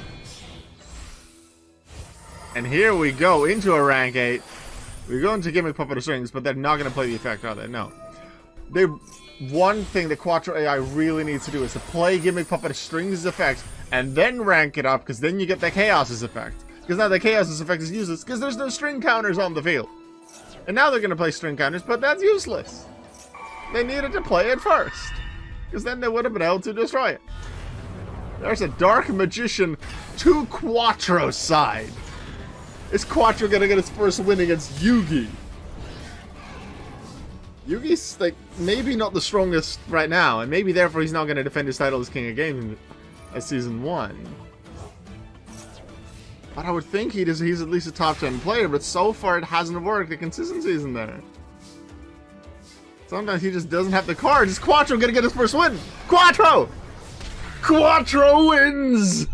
And here we go into a rank 8. We go into Gimmick Puppet of Strings, but they're not going to play the effect, are they? No. One thing that Quattro AI really needs to do is to play Gimmick Puppet Strings' effects and then rank it up, because then you get the Chaos' effect. Because now the Chaos' effect is useless because there's no string counters on the field. And now they're going to play string counters, but that's useless. They needed to play it first, because then they would have been able to destroy it. There's a Dark Magician to Quattro's side. Is Quattro going to get his first win against Yugi? Yugi's, like, maybe not the strongest right now, and maybe therefore he's not going to defend his title as King of Games as Season 1. But I would think he's at least a top 10 player, but so far it hasn't worked. The consistency isn't there. Sometimes he just doesn't have the cards. Is Quattro going to get his first win? Quattro! Quattro wins!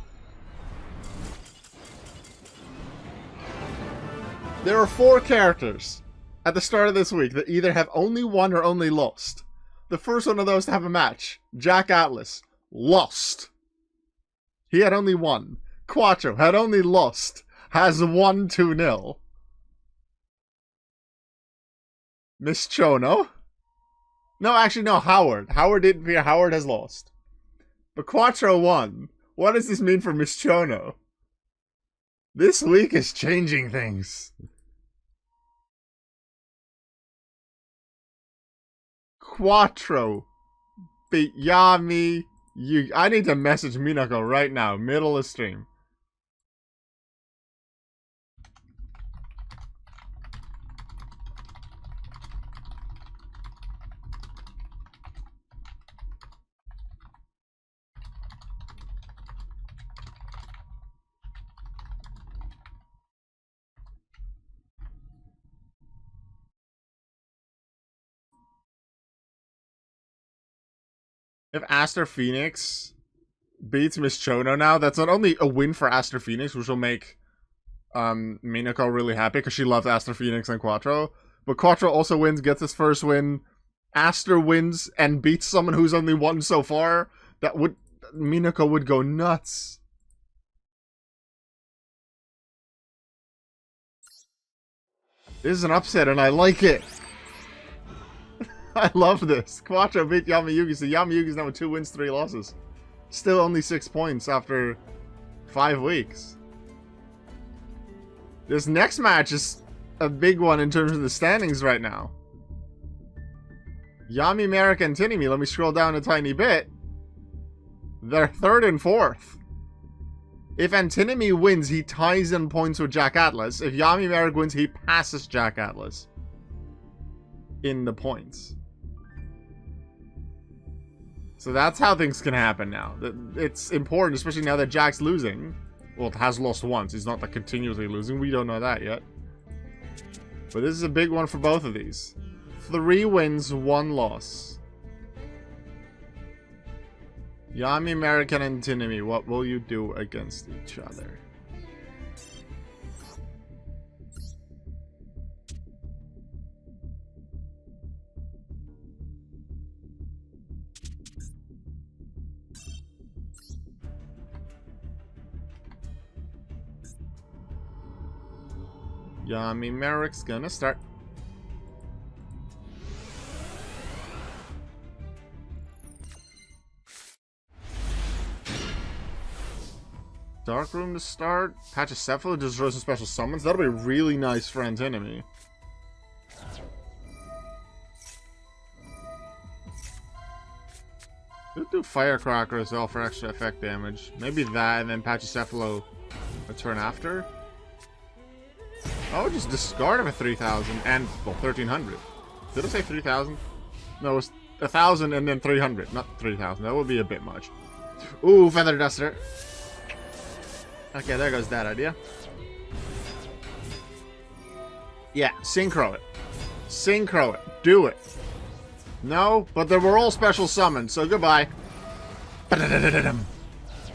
There are 4 characters at the start of this week that either have only won or only lost. The first one of those to have a match, Jack Atlas, lost. He had only won. Quattro had only lost, has won 2-0. Miss Chono? No, actually, no, Howard. Howard didn't appear. Howard has lost. But Quattro won. What does this mean for Miss Chono? This week is changing things. Quattro beat Yami. I need to message Minako right now, middle of stream. If Aster Phoenix beats Miss Chono now, that's not only a win for Aster Phoenix, which will make Minako really happy because she loves Aster Phoenix and Quattro, but Quattro also wins, gets his first win. Aster wins and beats someone who's only won so far. Minako would go nuts. This is an upset and I like it. I love this. Quattro beat Yamayugi, so Yamayugi's now with 2 wins, 3 losses. Still only 6 points after 5 weeks. This next match is a big one in terms of the standings right now. Yami, Merrick, and Tinimi, let me scroll down a tiny bit. They're 3rd and 4th. If Antinimi wins, he ties in points with Jack Atlas. If Yami Merrick wins, he passes Jack Atlas in the points. So that's how things can happen now. It's important, especially now that Jack's losing. Well, has lost once. He's not like continuously losing. We don't know that yet. But this is a big one for both of these. 3 wins, 1 loss. Yami, American, and Tinami, what will you do against each other? Yami Merrick's gonna start. Dark Room to start. Pachycephalo destroys some special summons. That'll be really nice for Antinomy. Could do Firecracker as well for extra effect damage. Maybe that and then Pachycephalo a turn after. Oh, just discard him at 3,000 and, well, 1,300. Did I say 3,000? No, it was 1,000 and then 300, not 3,000. That would be a bit much. Ooh, Feather Duster. Okay, there goes that idea. Yeah, Synchro it. Synchro it. Do it. No, but they were all special summons, so goodbye.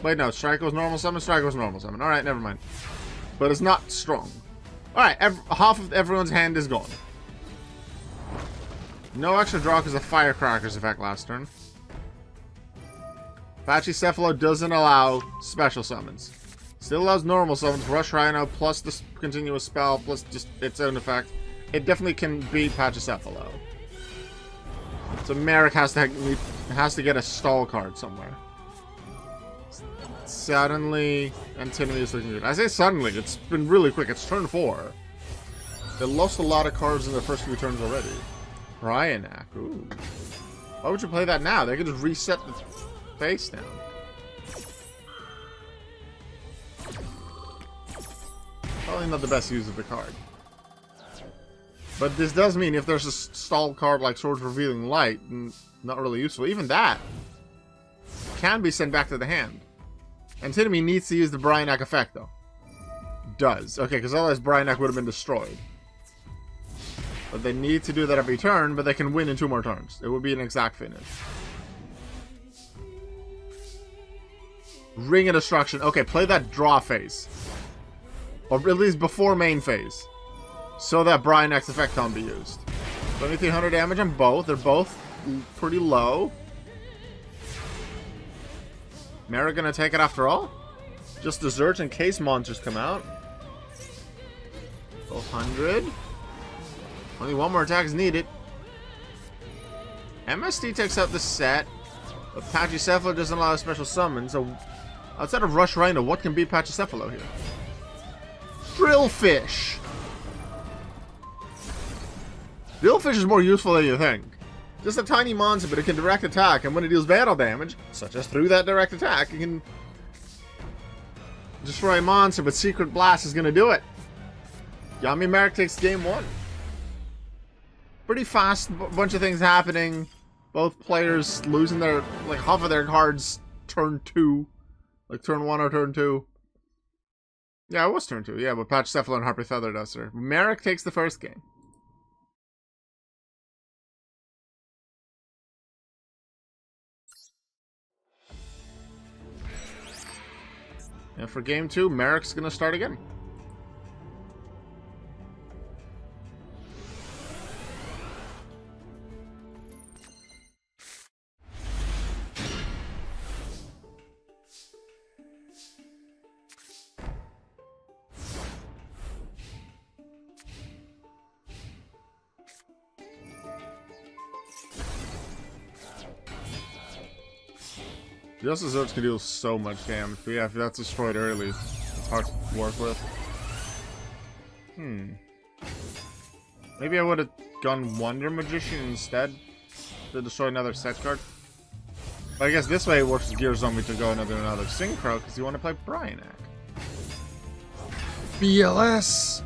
Wait, no, Strike was normal summon, Strike was normal summon. Alright, never mind. But it's not strong. Alright, half of everyone's hand is gone. No extra draw because of Firecracker's effect last turn. Pachycephalo doesn't allow special summons. Still allows normal summons, Rush Rhino, plus this continuous spell, plus just its own effect. It definitely can beat Pachycephalo. So Merrick has to get a stall card somewhere. Suddenly, Antinomy is looking good. I say suddenly, it's been really quick. It's turn 4. They lost a lot of cards in their first few turns already. Bryanak, ooh. Why would you play that now? They could just reset the face down. Probably not the best use of the card. But this does mean if there's a stalled card like Swords Revealing Light, not really useful. Even that can be sent back to the hand. Antinomy needs to use the Bryanak effect, though. Does. Okay, because otherwise Bryanak would have been destroyed. But they need to do that every turn, but they can win in 2 more turns. It would be an exact finish. Ring of Destruction. Okay, play that draw phase. Or at least before main phase. So that Bryanak's effect can't be used. 2300 damage on both. They're both pretty low. Merrick gonna take it after all? Just desert in case monsters come out. 1200. Only 1 more attack is needed. MST takes out the set. But Pachycephalo doesn't allow a special summon. So outside of Rush Rhino, what can beat Pachycephalo here? Drillfish! Drillfish is more useful than you think. Just a tiny monster, but it can direct attack, and when it deals battle damage, such as through that direct attack, it can destroy a monster, but Secret Blast is going to do it. Yami Merrick takes game 1. Pretty fast, bunch of things happening. Both players losing their, like, half of their cards turn 2. Like, turn 1 or turn 2. Yeah, it was turn 2. Yeah, but Pachycephalo and Harpy Feather Duster. Merrick takes the first game. And for game 2, Merrick's going to start again. Justice Zerts can deal so much damage, but yeah, if that's destroyed early, it's hard to work with. Maybe I would have gone Wonder Magician instead to destroy another set card. But I guess this way it works with Gear Zombie to go another Synchro, because you want to play Bryanak. BLS!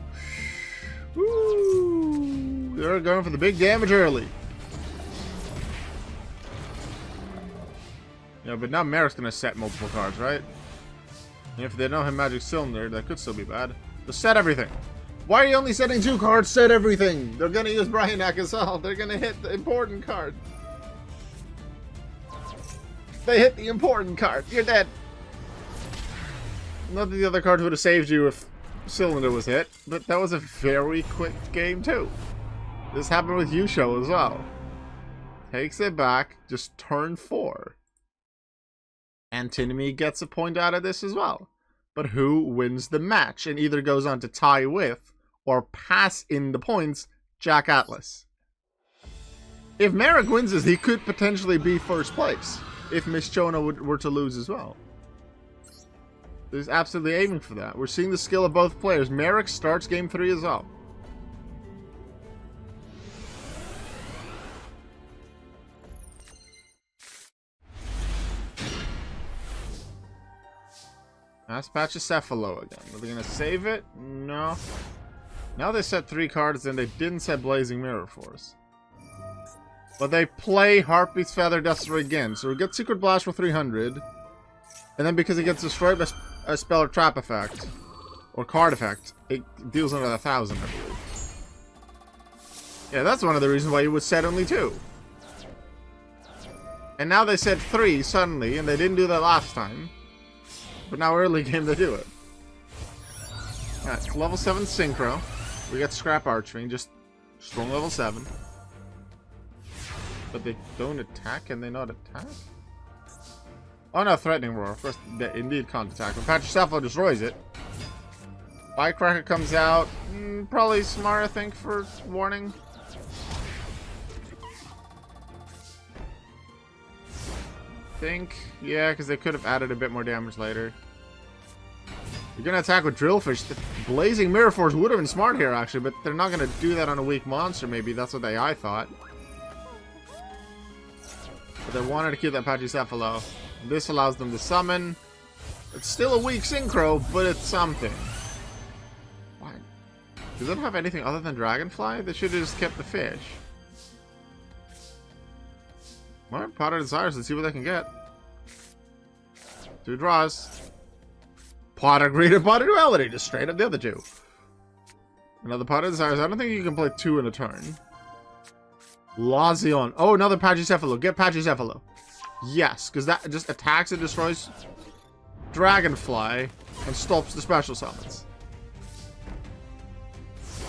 Woo! They're going for the big damage early. Yeah, but now Merrick's gonna set multiple cards, right? And if they don't have Magic Cylinder, that could still be bad. Just set everything. Why are you only setting 2 cards? Set everything! They're gonna use Bryanak as well. They're gonna hit the important card. They hit the important card. You're dead. Not that the other cards would have saved you if Cylinder was hit, but that was a very quick game too. This happened with Yusho as well. Takes it back, just turn 4. Antinomy gets a point out of this as well. But who wins the match and either goes on to tie with or pass in the points? Jack Atlas. If Merrick wins this, he could potentially be first place if Miss Chona were to lose as well. He's absolutely aiming for that. We're seeing the skill of both players. Merrick starts game 3 as well. That's Pachycephalo again. Are they going to save it? No. Now they set 3 cards and they didn't set Blazing Mirror Force. But they play Harpy's Feather Duster again. So we get Secret Blast for 300. And then because it gets destroyed by a spell or trap effect, or card effect, it deals another 1,000, I believe. Yeah, that's one of the reasons why you would set only 2. And now they said 3 suddenly, and they didn't do that last time. But now early game they do it. Alright, level 7 Synchro. We got Scrap Archwing, just strong level 7. But they don't attack, can they not attack? Oh no, Threatening Roar. Of course, they indeed can't attack. But Pachycephalo destroys it. Firecracker comes out. Probably smart, I think, for warning. think. Yeah, because they could have added a bit more damage later. You're going to attack with Drillfish. The Blazing Mirror Force would have been smart here, actually, but they're not going to do that on a weak monster, maybe. That's what the AI thought. But they wanted to keep that Pachycephalo. This allows them to summon. It's still a weak Synchro, but it's something. Why? Does it have anything other than Dragonfly? They should have just kept the fish. Alright, Pot of Desires. Let's see what they can get. 2 draws. Pot of Greed and Pot of Duality. Just straight up the other 2. Another Pot of Desires. I don't think you can play 2 in a turn. Lazion. Oh, another Pachycephalo. Get Pachycephalo. Yes, because that just attacks and destroys Dragonfly and stops the special summons.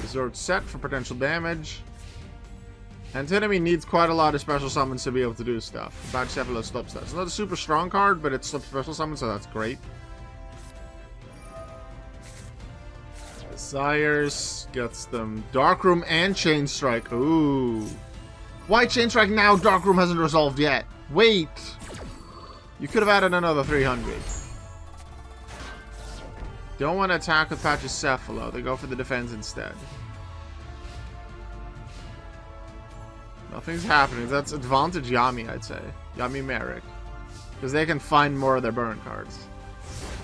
Resort set for potential damage. Antinomy needs quite a lot of special summons to be able to do stuff. Pachycephalo stops that. It's not a super strong card, but it stops special summons, so that's great. Desires gets them Darkroom and Chain Strike. Ooh. Why Chain Strike now? Darkroom hasn't resolved yet. Wait. You could have added another 300. Don't want to attack with Pachycephalo. They go for the defense instead. Nothing's happening. That's advantage Yami, I'd say. Yami Merrick. Because they can find more of their burn cards.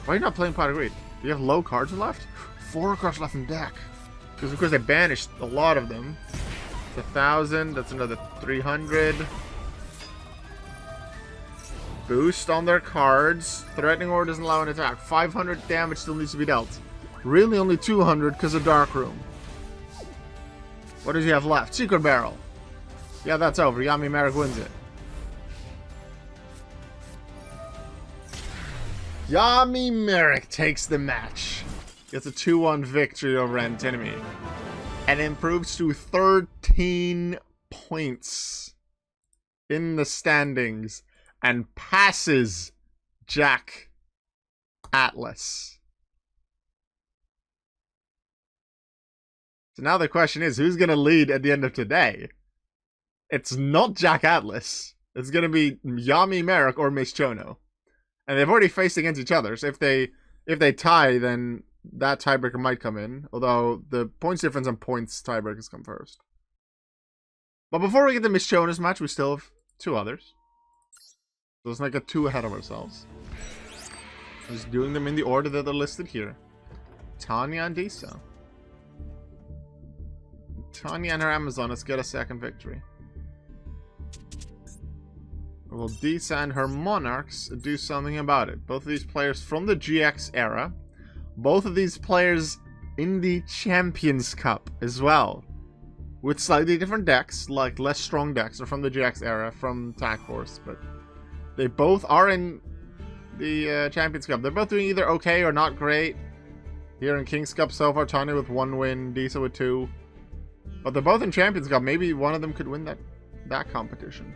Why are you not playing Pot of Greed? Do you have low cards left? 4 cards left in deck. Because of course they banished a lot of them. It's 1,000. That's another 300. Boost on their cards. Threatening Aura doesn't allow an attack. 500 damage still needs to be dealt. Really only 200 because of Darkroom. What does he have left? Secret Barrel. Yeah, that's over. Yami Merrick wins it. Yami Merrick takes the match. Gets a 2-1 victory over Antinomy. And improves to 13 points in the standings. And passes Jack Atlas. So now the question is, who's going to lead at the end of today? It's not Jack Atlas. It's going to be Yami Merrick or Michono. And they've already faced against each other. So if they tie, then that tiebreaker might come in. Although the points difference on points tiebreakers come first. But before we get to Michono's match, we still have 2 others. So let's not get too ahead of ourselves. Just doing them in the order that they're listed here. Tanya and Disa. Tanya and her Amazon, let's get a second victory. Well, Disa and her Monarchs do something about it. Both of these players from the GX era. Both of these players in the Champions Cup as well. With slightly different decks, like less strong decks, are from the GX era, from Tag Force, but they both are in the Champions Cup. They're both doing either okay or not great. Here in King's Cup so far, Tanya with 1 win, Disa with 2. But they're both in Champions Cup. Maybe one of them could win that competition.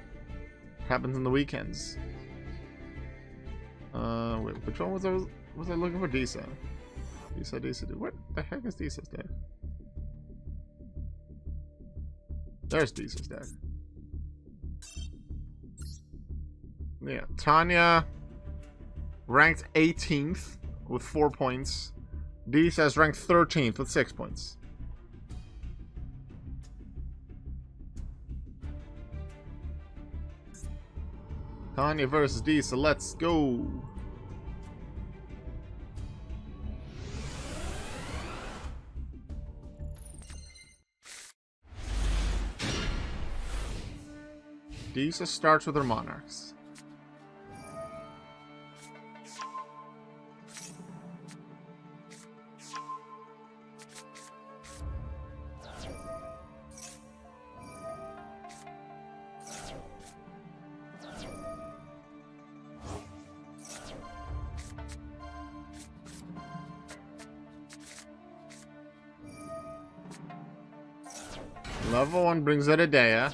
Happens in the weekends. Wait, which one was I looking for? Disa. Disa. What the heck is Disa's deck? There's Disa's deck. Yeah, Tanya ranked 18th with 4 points. Disa's ranked 13th with 6 points. Tanya versus Disa, let's go. Disa starts with her Monarchs. Level 1 brings out Adea.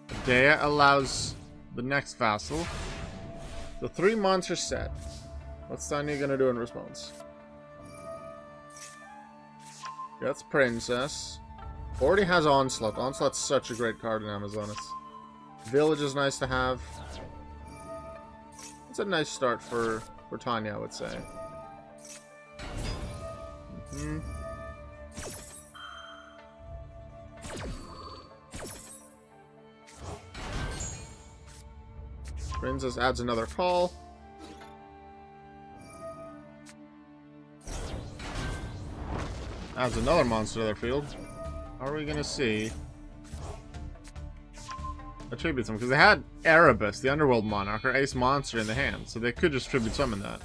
Adea allows the next vassal. The 3 monster set. What's Tanya gonna do in response? That's Princess. Already has Onslaught. Onslaught's such a great card in Amazonas. Village is nice to have. It's a nice start for Tanya, I would say. Princess adds another call. Adds another monster to their field. How are we gonna see? Attribute them, because they had Erebus, the Underworld Monarch, or Ace Monster in the hand, so they could just tribute summon that.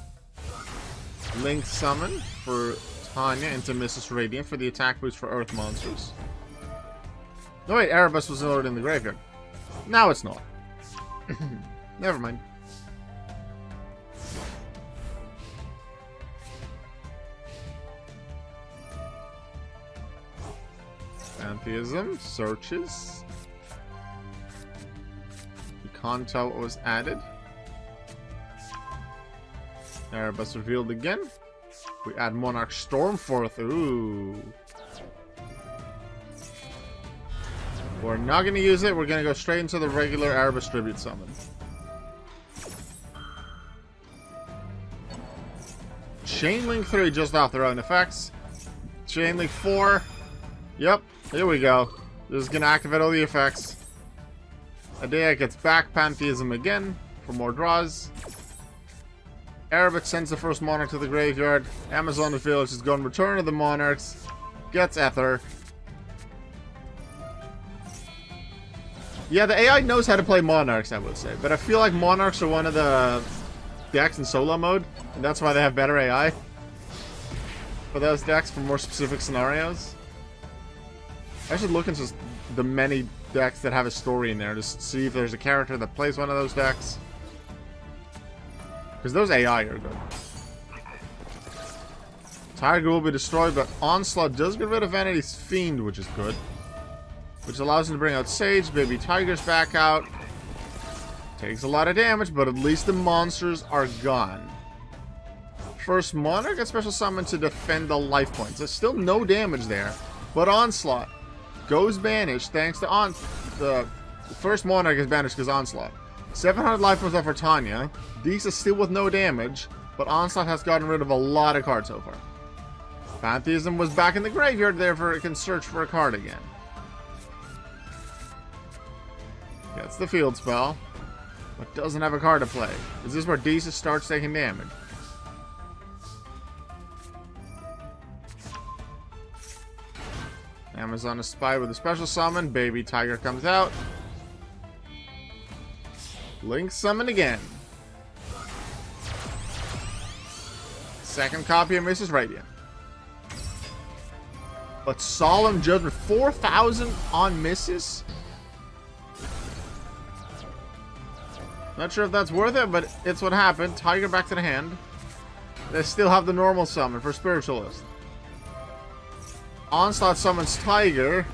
Link Summon for Tanya into Mrs. Radiant for the attack boost for Earth monsters. No wait, Erebus was already in the graveyard. Now it's not. Never mind. Pantheism searches. You can't tell what was added. Erebus revealed again. We add Monarch Stormforth. Ooh. We're not going to use it. We're going to go straight into the regular Erebus Tribute Summon. Chainlink 3 just off their own effects. Chainlink 4. Yep. Here we go. This is going to activate all the effects. Adea gets back Pantheism again for more draws. Erebus sends the first Monarch to the graveyard. Amazon Village is going to return to the Monarchs. Gets Ether. Yeah, the AI knows how to play Monarchs, I would say. But I feel like Monarchs are one of the decks in solo mode. And that's why they have better AI for those decks for more specific scenarios. I should look into the many decks that have a story in there to see if there's a character that plays one of those decks. Because those AI are good. Tiger will be destroyed, but Onslaught does get rid of Vanity's Fiend, which is good. Which allows him to bring out Sage. Baby Tiger's back out. Takes a lot of damage, but at least the monsters are gone. First Monarch gets special summon to defend the life points. There's still no damage there. But Onslaught goes banished thanks to the first Monarch is banished because Onslaught. 700 life points left for Tanya. Deeks is still with no damage, but Onslaught has gotten rid of a lot of cards so far. Pantheism was back in the graveyard, therefore it can search for a card again. Gets the field spell, but doesn't have a card to play. Is this where Deeks starts taking damage? Amazon is Spy with a special summon. Baby Tiger comes out. Link summon again. Second copy of Mrs. Radiant. But Solemn Judgment, 4,000 on misses? Not sure if that's worth it, but it's what happened. Tiger back to the hand. They still have the normal summon for Spiritualist. Onslaught summons Tiger.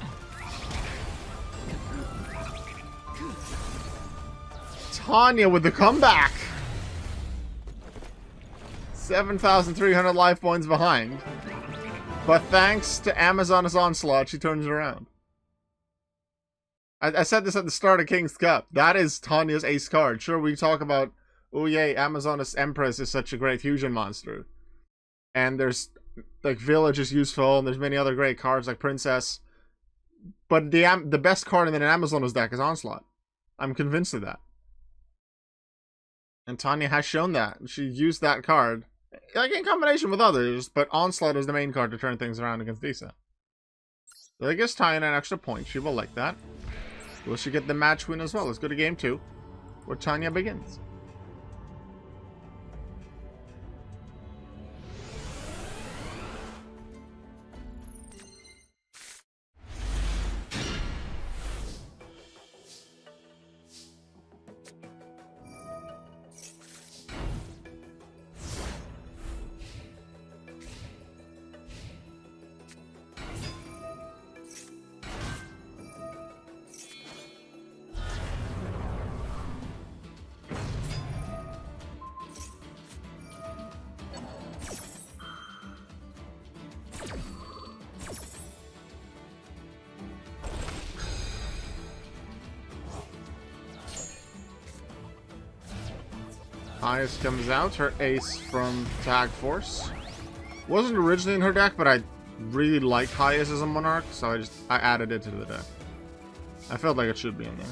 Tanya with the comeback. 7,300 life points behind. But thanks to Amazon's Onslaught, she turns around. I said this at the start of King's Cup. That is Tanya's ace card. Sure, we talk about, oh yay, Amazon's Empress is such a great fusion monster. And there's, like, Village is useful, and there's many other great cards, like Princess. But the best card in an Amazon's deck is Onslaught. I'm convinced of that. And Tanya has shown that. She used that card, like, in combination with others, but Onslaught is the main card to turn things around against Disa. So that gives Tanya an extra point. She will like that. Will she get the match win as well? Let's go to game 2, where Tanya begins. Highest comes out, her ace from Tag Force. Wasn't originally in her deck, but I really like Highest as a Monarch, so I added it to the deck. I felt like it should be in there.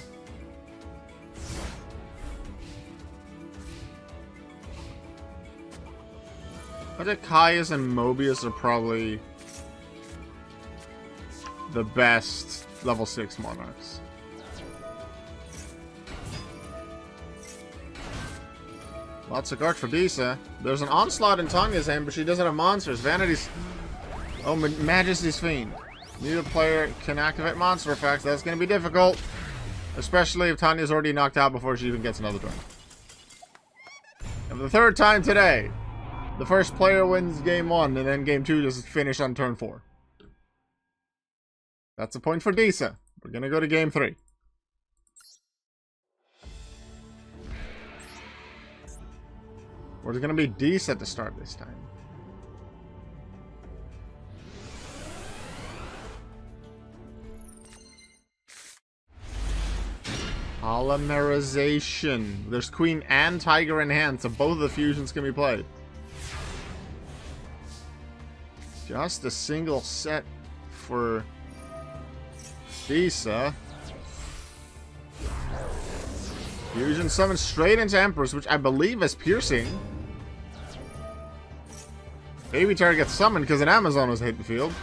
I think Highest and Mobius are probably the best level 6 Monarchs. Lots of cards for Disa. There's an Onslaught in Tanya's hand, but she doesn't have monsters. Vanity's... Oh, Majesty's Fiend. Neither player can activate monster effects. That's going to be difficult. Especially if Tanya's already knocked out before she even gets another turn. And for the third time today, the first player wins game 1, and then game 2 just finish on turn 4. That's a point for Disa. We're going to go to game 3. Or is it going to be Disa to start this time? Polymerization. There's Queen and Tiger in hand, so both of the fusions can be played. Just a single set for Disa. Fusion summon straight into Empress, which I believe is piercing. Baby Terror gets summoned because an Amazon was hit the field.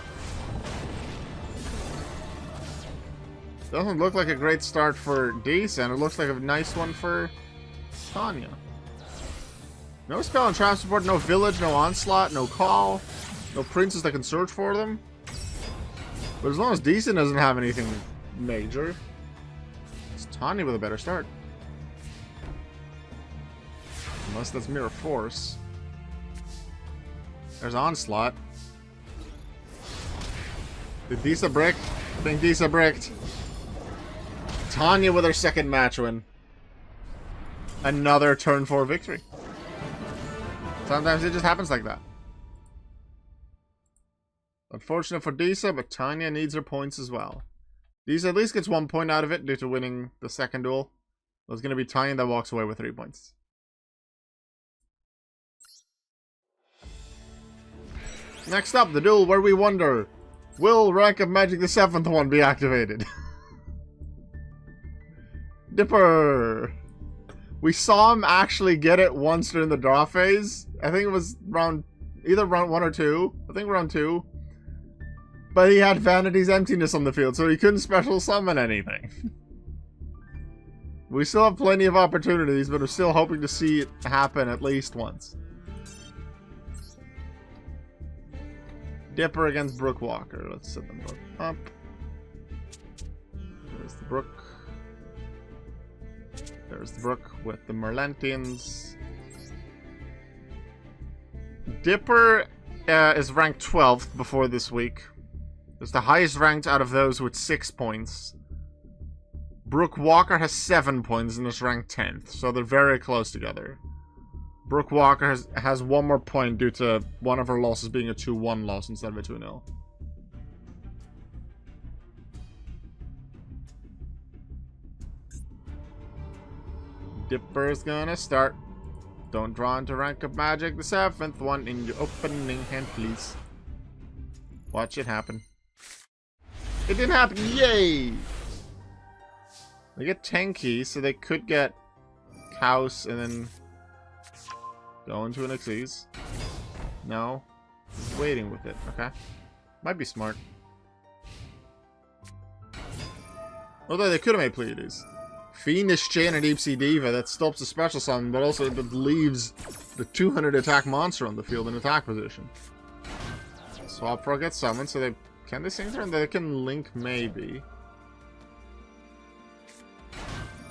Doesn't look like a great start for Disa, and it looks like a nice one for Tanya. No spell and trap support, no village, no onslaught, no call, no princes that can search for them. But as long as Disa doesn't have anything major, it's Tanya with a better start. Unless that's Mirror Force. There's Onslaught. Did Disa brick? I think Disa bricked. Tanya with her second match win. Another turn 4 victory. Sometimes it just happens like that. Unfortunate for Disa, but Tanya needs her points as well. Disa at least gets 1 point out of it due to winning the second duel. It's going to be Tanya that walks away with 3 points. Next up, the duel where we wonder, will Rank of Magic the 7th one be activated? Dipper! We saw him actually get it once during the draw phase. I think it was either round 1 or 2. I think round 2. But he had Vanity's Emptiness on the field, so he couldn't special summon anything. We still have plenty of opportunities, but we're still hoping to see it happen at least once. Dipper against Brook Walker. Let's set them both up. There's the Brook. There's the Brook with the Merlentians. Dipper is ranked 12th before this week. It's the highest ranked out of those with 6 points. Brook Walker has 7 points and is ranked 10th, so they're very close together. Brook Walker has 1 more point due to one of her losses being a 2-1 loss instead of a 2-0. Dipper's gonna start. Don't draw into Rank of Magic the 7th one in your opening hand, please. Watch it happen. It didn't happen! Yay! They get 10 keys, so they could get Kaus and then go into an Xyz. No. Waiting with it. Okay. Might be smart. Although they could have made Pleiades. Fiendish Chain and Deep Sea Diva. That stops the special summon, but also it leaves the 200 attack monster on the field in attack position. Swap Pro gets summoned, so they... Can they sync turn? They can link, maybe.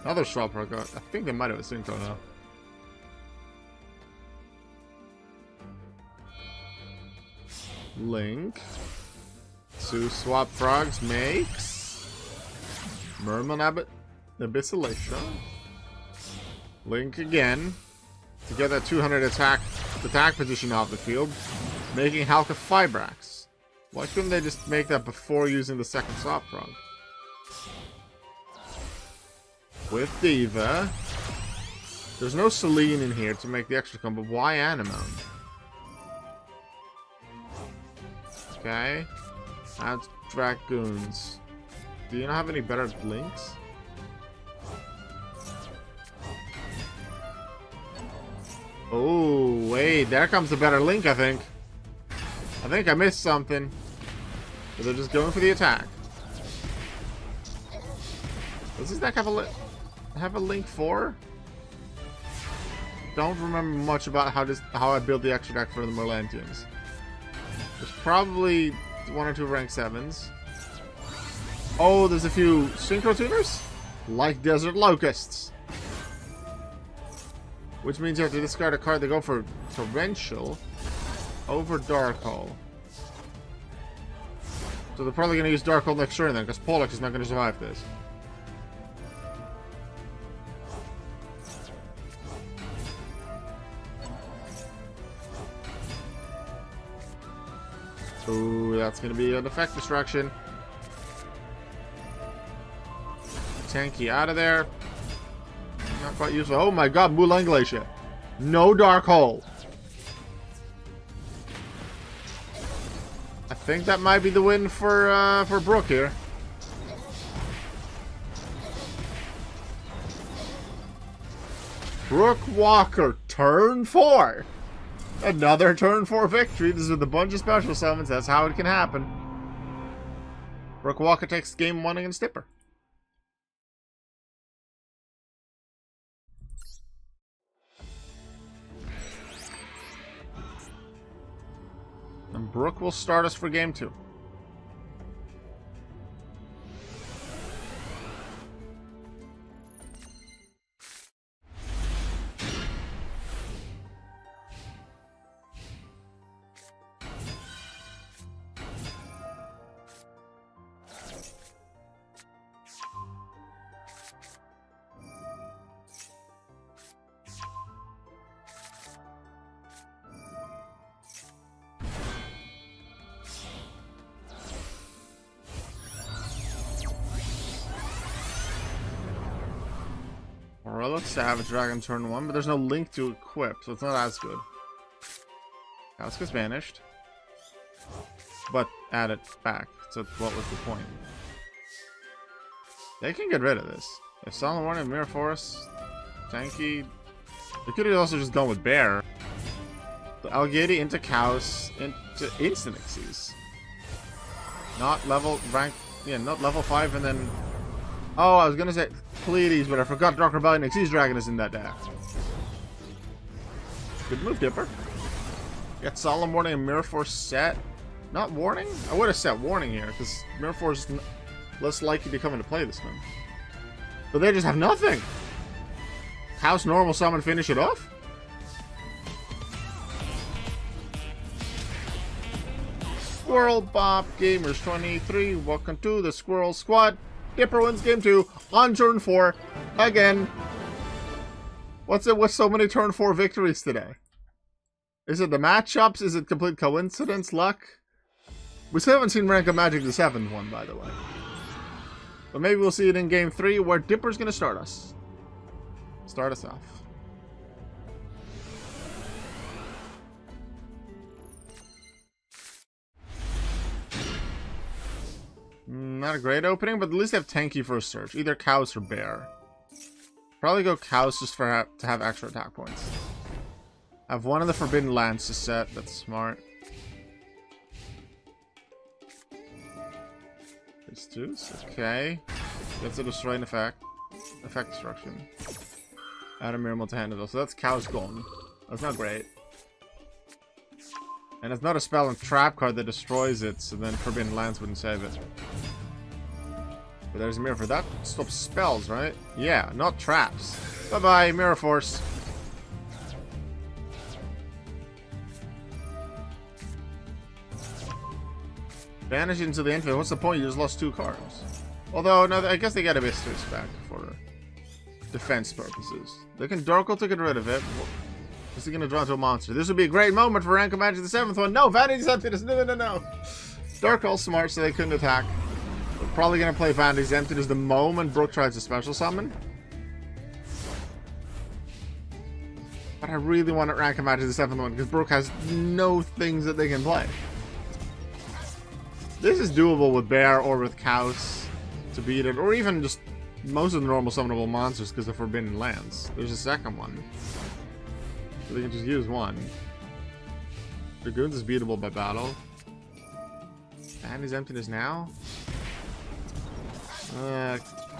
Another Swap Pro got... I think they might have a sync turn now. Link. 2 Swap Frogs makes Merman Abyssallation. Link again to get that 200 attack position off the field, making Halka Fibrax. Why couldn't they just make that before using the second Swap Frog? With Diva, There's no Selene in here to make the extra combo. Why Anemone? Okay. Add Dragoons. Do you not have any better links? Oh, wait. There comes a better link, I think. I think I missed something. But they're just going for the attack. Does this deck have a link 4? Don't remember much about how I built the extra deck for the Merlantians. There's probably 1 or 2 rank 7s. Oh, there's a few Synchro Tuners? Like Desert Locusts. Which means you have to discard a card to go for Torrential over Darkhold. So they're probably going to use Darkhold next turn then, because Pollock is not going to survive this. Ooh, that's going to be an effect destruction. Tanky out of there. Not quite useful. Oh my god, Mulan Glacier. No Darkhold. I think that might be the win for Brook here. Brook Walker, turn 4. Another turn 4 victory. This is with a bunch of special summons. That's how it can happen. Brook Walker takes game 1 against Dipper. And Brook will start us for game 2. Morello Savage Dragon turn 1, but there's no link to equip, so it's not as good. Kasuga's banished. But add it back, so what was the point? They can get rid of this. If Solemn Warning, Mirror Force, Tanky... They could have also just gone with Bear. The Algiady into Chaos, into Instant Xyz. Not level, rank... Yeah, not level 5 and then... Oh, I was gonna say Pleiades, but I forgot Dark Rebellion Xyz Dragon is in that deck. Good move, Dipper. Get Solemn Warning and Mirror Force set. Not Warning? I would have set Warning here, because Mirror Force is less likely to come into play this time. But they just have nothing! House Normal Summon finish it off? Squirrel Bob Gamers 23, welcome to the Squirrel Squad. Dipper wins game 2 on turn 4 again. What's it with so many turn 4 victories today? Is it the matchups? Is it complete coincidence? Luck? We still haven't seen Rank of Magic the 7th one, by the way. But maybe we'll see it in game 3 where Dipper's gonna start us. Start us off. Not a great opening, but at least they have Tanky for a search. Either Cows or Bear. Probably go Cows just to have extra attack points. I have one of the Forbidden Lands to set. That's smart. These two. Okay. That's a destroy an effect. Effect destruction. Add a Miracle to hand it. So that's Cows gone. That's not great. And it's not a spell and trap card that destroys it, so then Forbidden Lands wouldn't save it. But there's a Mirror for that. Stops spells, right? Yeah, not traps. Bye-bye, Mirror Force. Banish into the infinite. What's the point? You just lost 2 cards. Although, no, I guess they get a Mistress back for defense purposes. They can Darkle to get rid of it. Is he going to draw into a monster? This would be a great moment for Rank of Magic the 7th one. No, Vanity's Emptiness. No. Darkle's smart, so they couldn't attack. We're probably going to play Vanity's Emptiness the moment Brook tries to special summon. But I really want to rank him out to the 7th one because Brook has no things that they can play. This is doable with Bear or with Kaus to beat it, or even just most of the normal summonable monsters because of Forbidden Lands. There's a second one. So they can just use one. Dragoons is beatable by battle. And his emptiness now?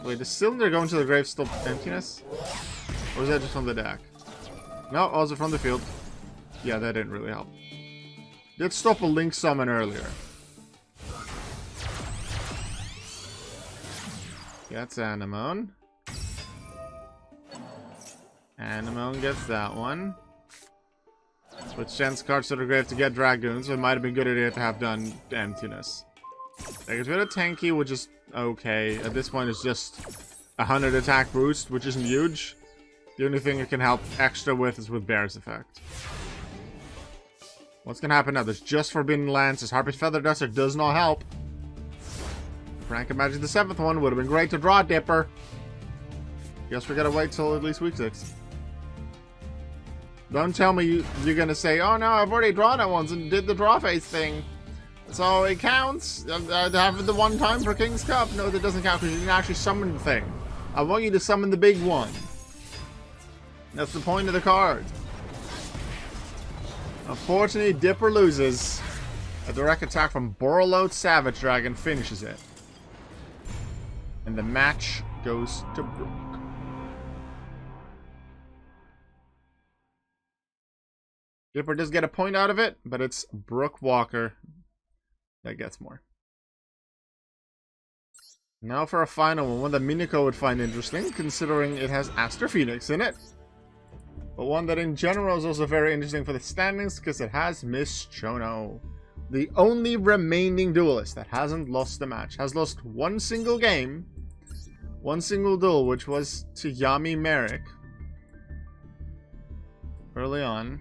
Wait, does Cylinder go into the grave stop emptiness? Or is that just from the deck? No, also from the field. Yeah, that didn't really help. Did stop a Link summon earlier. That's Anemone. Anemone gets that one. Which sends cards to the grave to get Dragoons, so it might have been a good idea to have done Emptiness. They get rid of Tanky, which is okay. At this point, it's just 100 attack boost, which isn't huge. The only thing it can help extra with is with Bear's effect. What's gonna happen now? There's just Forbidden Lands. This Harpy's Feather Duster does not help. Rank and Magic the 7th one would have been great to draw Dipper. Guess we gotta wait till at least week 6. Don't tell me you're gonna say, oh no, I've already drawn it once and did the draw phase thing. So it counts. I have the one time for King's Cup. No, that doesn't count because you didn't actually summon the thing. I want you to summon the big one. That's the point of the card. Unfortunately, Dipper loses. A direct attack from Borreload Savage Dragon finishes it. And the match goes to Brook. Dipper does get a point out of it, but it's Brook Walker that gets more. Now for a final one that Miniko would find interesting, considering it has Aster Phoenix in it. But one that in general is also very interesting for the standings, because it has Miss Chono. The only remaining duelist that hasn't lost a match. Has lost one single game, one single duel, which was to Yami Merrick early on.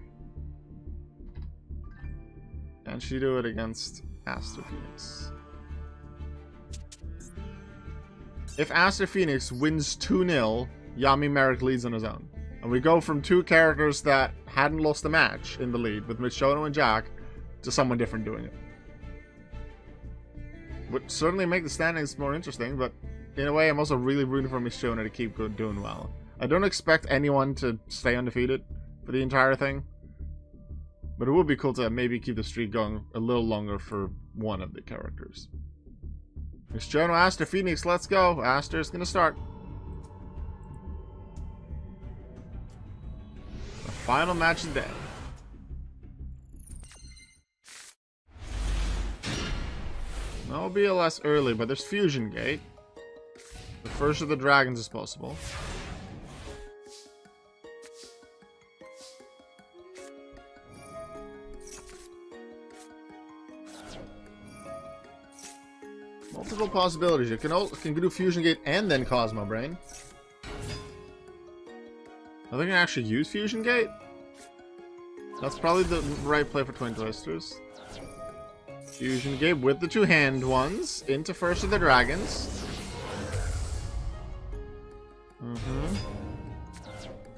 And she do it against Aster Phoenix. If Aster Phoenix wins 2-0, Yami Merrick leads on his own. And we go from two characters that hadn't lost a match in the lead with Miss Chono and Jack to someone different doing it. Would certainly make the standings more interesting, but in a way I'm also really rooting for Miss Chono to keep doing well. I don't expect anyone to stay undefeated for the entire thing. But it would be cool to maybe keep the streak going a little longer for one of the characters. Miss Chono, Aster Phoenix, let's go. Aster's gonna start. The final match of the day. No BLS early, but there's Fusion Gate. The first of the dragons is possible. Multiple possibilities. You can do Fusion Gate and then Cosmo Brain. Are they gonna actually use Fusion Gate? That's probably the right play for Twin Twisters. Fusion Gate with the two-hand ones into First of the Dragons.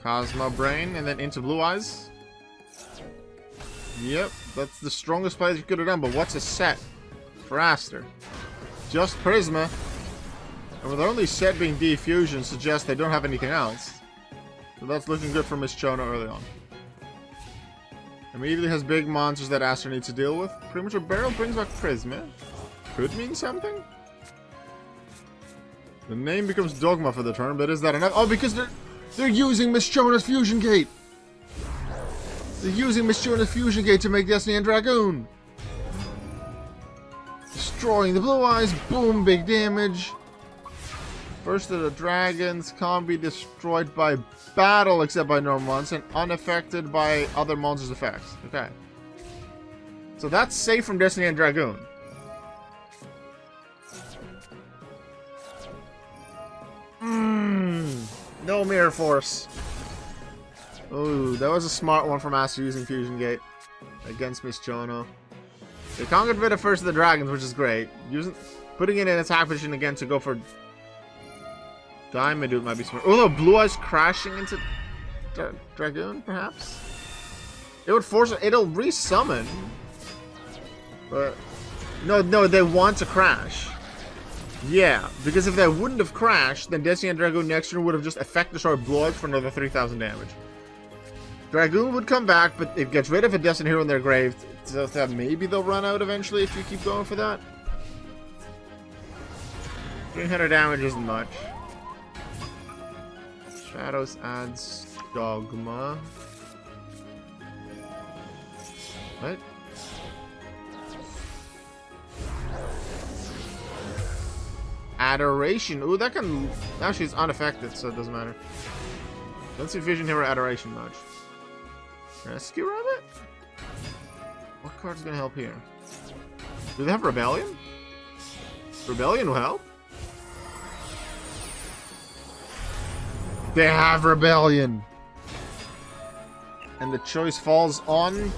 Cosmo Brain and then into Blue Eyes. Yep, that's the strongest play that you could have done, but what's a set for Aster? Just Prisma. And with their only set being Defusion suggests they don't have anything else. So that's looking good for Miss Chono early on. Immediately has big monsters that Aster needs to deal with. Premature Barrel brings back Prisma. Could mean something. The name becomes Dogma for the turn, but is that enough? Oh, because they're using Miss Chono's Fusion Gate. They're using Miss Chono's Fusion Gate to make Destiny and Dragoon. Destroying the Blue Eyes. Boom, big damage. First of the Dragons can't be destroyed by battle except by normal monsters and unaffected by other monsters' effects. Okay. So that's safe from Destiny and Dragoon. No Mirror Force. Ooh, that was a smart one from Aster using Fusion Gate against Miss Chono. They can't get rid of First of the Dragons, which is great. Putting it in attack position again to go for Diamond Dude might be smart. Oh no, Blue Eyes crashing into... Dragoon, perhaps? It would force it. It'll resummon. But no, they want to crash. Yeah, because if they wouldn't have crashed, then Destiny and Dragoon next turn would have just effect destroyed Blood for another 3,000 damage. Dragoon would come back, but it gets rid of a Destiny hero in their grave. So that maybe they'll run out eventually if you keep going for that. 300 damage isn't much. Shadows adds Dogma. What? Adoration. Ooh, that can... Now she's unaffected, so it doesn't matter. Don't see Vision Hero Adoration much. Rescue Rabbit? What card's gonna help here? Do they have Rebellion? Rebellion will help? They have Rebellion! And the choice falls on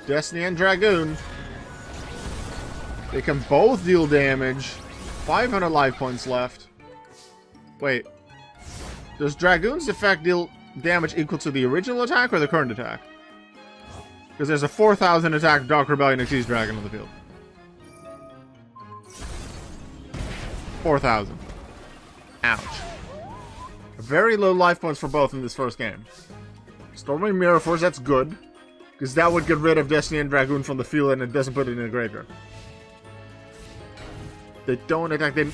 Destiny and Dragoon. They can both deal damage. 500 life points left. Wait. Does Dragoon's effect deal damage equal to the original attack or the current attack? Because there's a 4,000 attack Dark Rebellion Xyz Dragon on the field. 4,000. Ouch. Very low life points for both in this first game. Storming Mirror Force, that's good. Because that would get rid of Destiny and Dragoon from the field and it doesn't put it in the graveyard. They don't attack. They...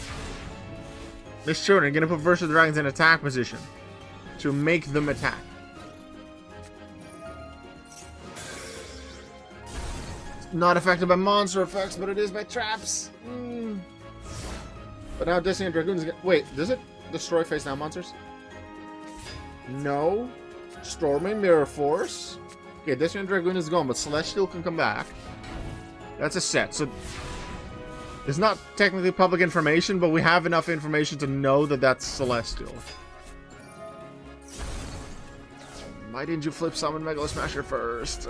Miss Children, gonna put Versus Dragons in attack position. To make them attack. Not affected by monster effects, but it is by traps. But now Destiny and Dragoons... Wait, does it destroy face down monsters? No. Storming Mirror Force. Okay, Destiny and Dragoon is gone, but Celestial can come back. That's a set. So it's not technically public information, but we have enough information to know that that's Celestial. Why didn't you flip summon Megalo Smasher first?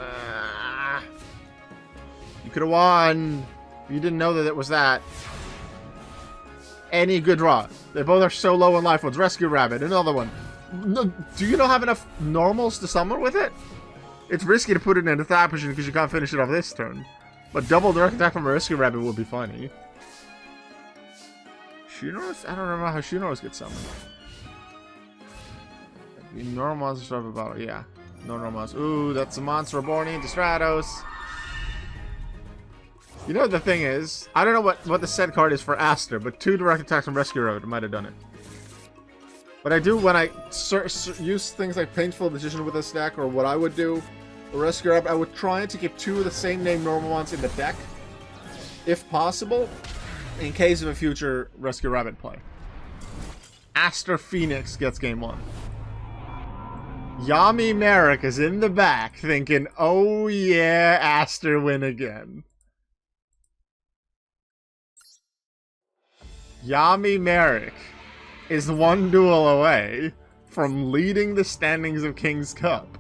You could have won. You didn't know that it was that. Any good draw. They both are so low on life points. Rescue Rabbit, another one. No, do you not have enough normals to summon with it? It's risky to put it in attack position because you can't finish it off this turn. But double direct attack from a Rescue Rabbit would be funny. Shunoros? I don't remember how Shunoros gets summoned. Normal monsters start with battle. Yeah. No normal monsters. Ooh, that's a monster reborn into Stratos. You know what the thing is? I don't know what the set card is for Aster, but 2 direct attacks from Rescue Rabbit might have done it. But I do when I use things like Painful Decision with this deck, or what I would do for Rescue Rabbit, I would try to keep 2 of the same name normal ones in the deck, if possible, in case of a future Rescue Rabbit play. Aster Phoenix gets game 1. Yami Merrick is in the back thinking, oh yeah, Aster win again. Yami Merrick is 1 duel away from leading the standings of King's Cup.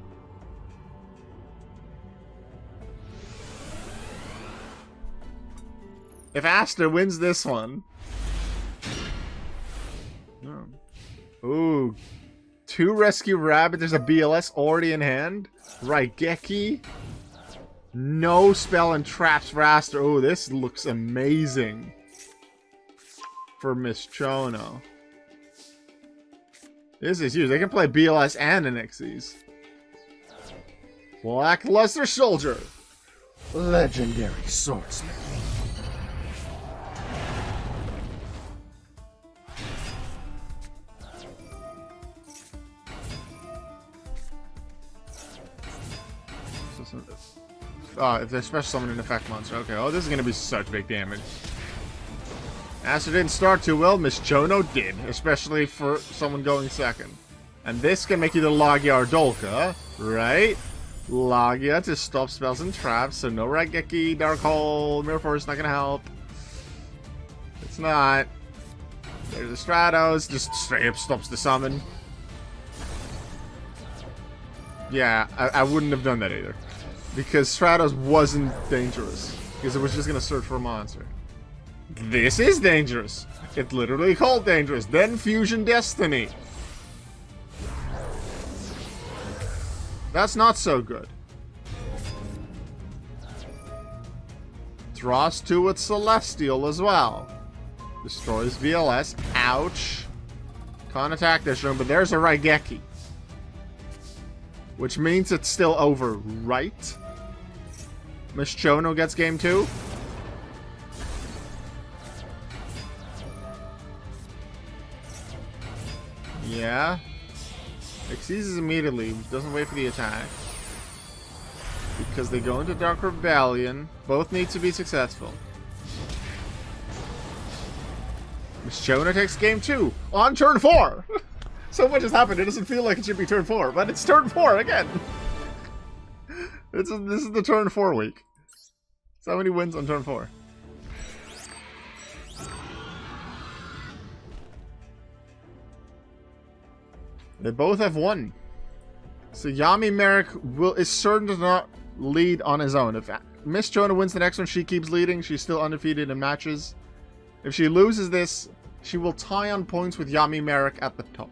If Aster wins this one... Oh. Ooh. 2 Rescue Rabbit. There's a BLS already in hand. Raigeki. No spell and traps for Aster. Oh, this looks amazing. For Miss Chono. This is huge. They can play BLS and an Xyz. Lackluster Soldier. Legendary Swordsman. If they're special summon an effect monster. Okay, oh, this is going to be such big damage. Aster didn't start too well, Miss Chono did, especially for someone going second. And this can make you the Logia or Dolka, right? Logia to stop spells and traps, so no Raigeki, Dark Hole, Mirror Force not gonna help. It's not. There's the Stratos, just straight up stops the summon. Yeah, I wouldn't have done that either. Because Stratos wasn't dangerous. Because it was just gonna search for a monster. This is dangerous. It's literally called dangerous. Then Fusion Destiny. That's not so good. Draws 2 with Celestial as well. Destroys VLS. Ouch. Can't attack this room, but there's a Raigeki. Which means it's still over, right? Miss Chono gets game 2. Yeah. Exceeds immediately. Doesn't wait for the attack. Because they go into Dark Rebellion. Both need to be successful. Miss Chono takes game 2 on turn 4. So much has happened. It doesn't feel like it should be turn 4, but it's turn 4 again. This is the turn 4 week. So many wins on turn 4. They both have 1. So Yami Merrick is certain to not lead on his own. If Miss Chono wins the next one, she keeps leading. She's still undefeated in matches. If she loses this, she will tie on points with Yami Merrick at the top.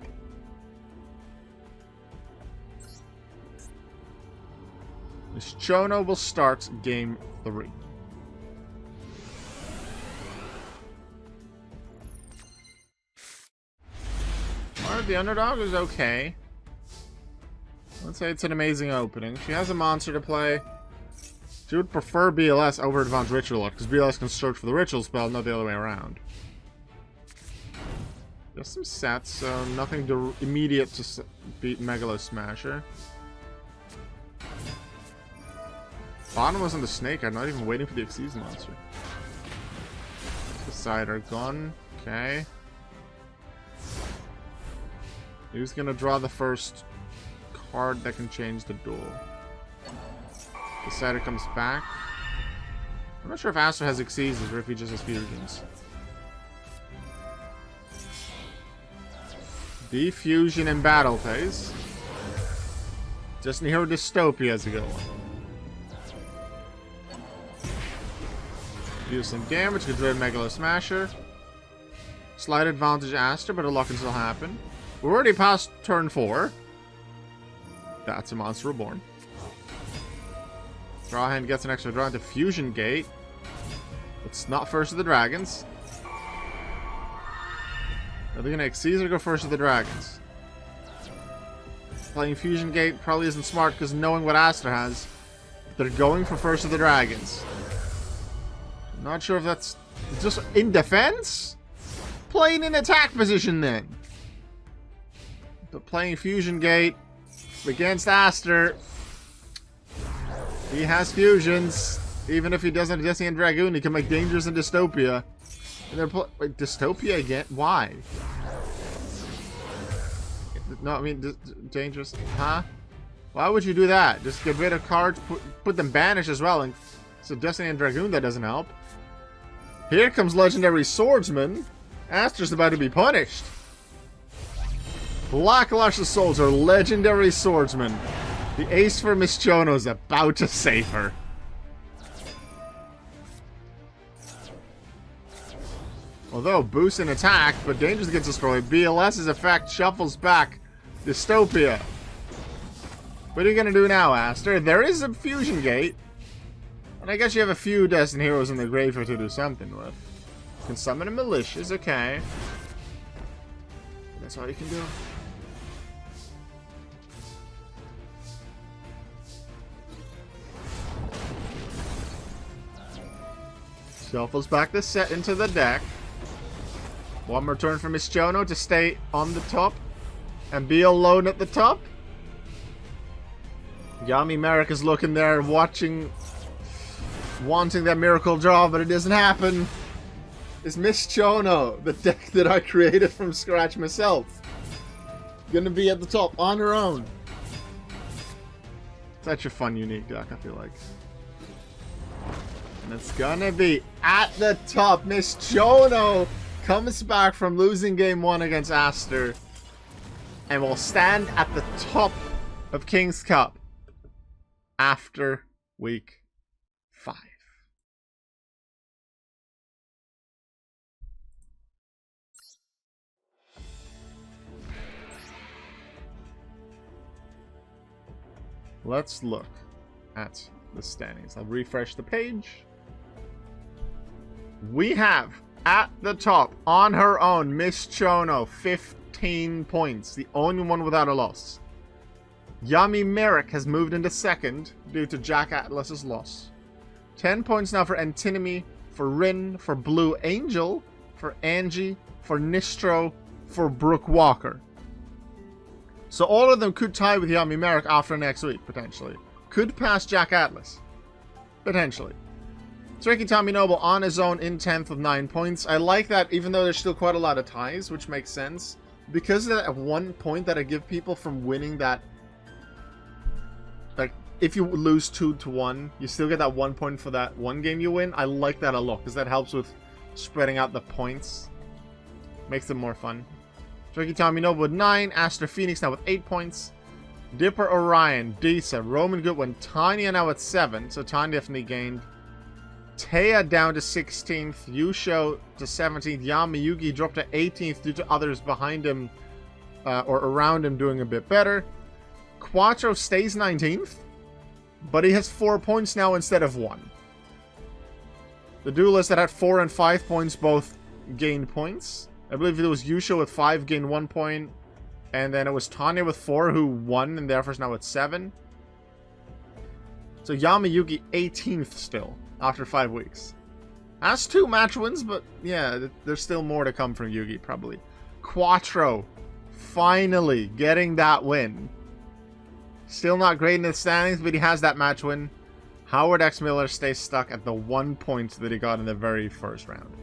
Miss Chono will start game 3. Alright, the underdog is okay. Let's say it's an amazing opening. She has a monster to play. She would prefer BLS over Advanced Ritual because BLS can search for the ritual spell, not the other way around. Just some sets, so nothing immediate to beat Megalo Smasher. Bottom was on the snake. I'm not even waiting for the Xyz monster. Decider gun. Okay. Who's gonna draw the first card that can change the duel? Decider comes back. I'm not sure if Aster has Xyzs or if he just has fusions. Defusion in battle phase. Destiny Hero Dystopia as a good one. Do some damage, could drive Megalo Smasher. Slight advantage Aster, but a lot can still happen. We're already past turn 4. That's a Monster Reborn. Draw hand gets an extra draw into Fusion Gate. It's not first of the dragons. Are they gonna Xyz or go first of the dragons? Playing Fusion Gate probably isn't smart because knowing what Aster has, they're going for first of the dragons. I'm not sure if that's just in defense? Playing in attack position then. But playing Fusion Gate against Aster. He has fusions. Even if he doesn't have Destiny and Dragoon, he can make Dangerous and Dystopia. And they're wait, Dystopia again? Why? No, I mean, Dangerous. Huh? Why would you do that? Just get rid of cards, put them banished as well. And so Destiny and Dragoon, that doesn't help. Here comes Legendary Swordsman. Aster's about to be punished. Black Luscious Souls are Legendary Swordsman. The ace for Miss Chono is about to save her. Although boost in attack, but Dangerous gets destroyed. BLS's effect shuffles back Dystopia. What are you gonna do now, Aster? There is a Fusion Gate. And I guess you have a few Destiny Heroes in the graveyard to do something with. You can summon a Malicious, okay. That's all you can do. Shuffles back the set into the deck. One more turn for Miss Chono to stay on the top and be alone at the top. Yami Merrick is looking there, watching, wanting that miracle draw, but it doesn't happen. It's Miss Chono, the deck that I created from scratch myself, gonna be at the top on her own. Such a fun, unique deck, I feel like. And it's gonna be at the top. Miss Chono comes back from losing game 1 against Aster and will stand at the top of King's Cup after week 5. Let's look at the standings. I'll refresh the page. We have at the top, on her own, Miss Chono, 15 points. The only one without a loss. Yami Merrick has moved into second due to Jack Atlas's loss. 10 points now for Antinomy, for Rin, for Blue Angel, for Angie, for Nistro, for Brooke Walker. So all of them could tie with Yami Merrick after next week, potentially. Could pass Jack Atlas. Potentially. So Ricky Tominobu on his own in 10th with 9 points. I like that, even though there's still quite a lot of ties, which makes sense. Because of that 1 point that I give people from winning that... Like, if you lose 2-1, you still get that 1 point for that one game you win. I like that a lot, because that helps with spreading out the points. Makes it more fun. Ricky Tominobu with 9. Aster Phoenix now with 8 points. Dipper Orion, Disa, Roman Goodwin, Tanya now at 7. So Tanya definitely gained. Taya down to 16th. Yusho to 17th. Yamayugi dropped to 18th due to others behind him or around him doing a bit better. Quattro stays 19th, but he has 4 points now instead of 1. The duelists that had 4 and 5 points both gained points. I believe it was Yusho with 5 gained 1 point. And then it was Tanya with 4 who won and therefore is now at 7. So Yamayugi 18th still after 5 weeks. Has 2 match wins, but yeah, there's still more to come from Yugi probably. Quattro finally getting that win. Still not great in the standings, but he has that match win. Howard X Miller stays stuck at the 1 point that he got in the very first round.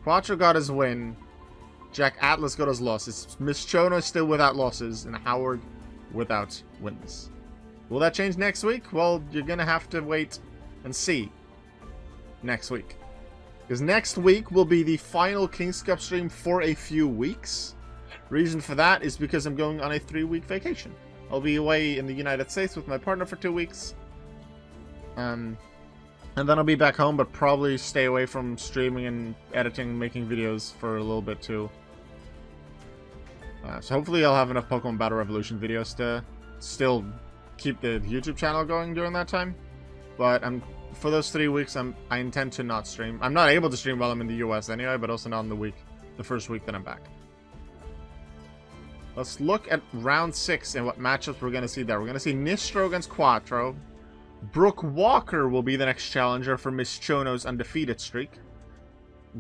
Quattro got his win. Jack Atlas got his losses. Miss Chono still without losses, and Howard without wins. Will that change next week? Well, you're going to have to wait and see next week. Because next week will be the final King's Cup stream for a few weeks. Reason for that is because I'm going on a 3-week vacation. I'll be away in the United States with my partner for 2 weeks. And then I'll be back home, but probably stay away from streaming and editing and making videos for a little bit too. So hopefully I'll have enough Pokemon Battle Revolution videos to still keep the YouTube channel going during that time. But for those 3 weeks, I intend to not stream. I'm not able to stream while I'm in the US anyway, but also not in the first week that I'm back. Let's look at round 6 and what matchups we're going to see there. We're going to see Nistro against Quattro. Brooke Walker will be the next challenger for Miss Chono's undefeated streak.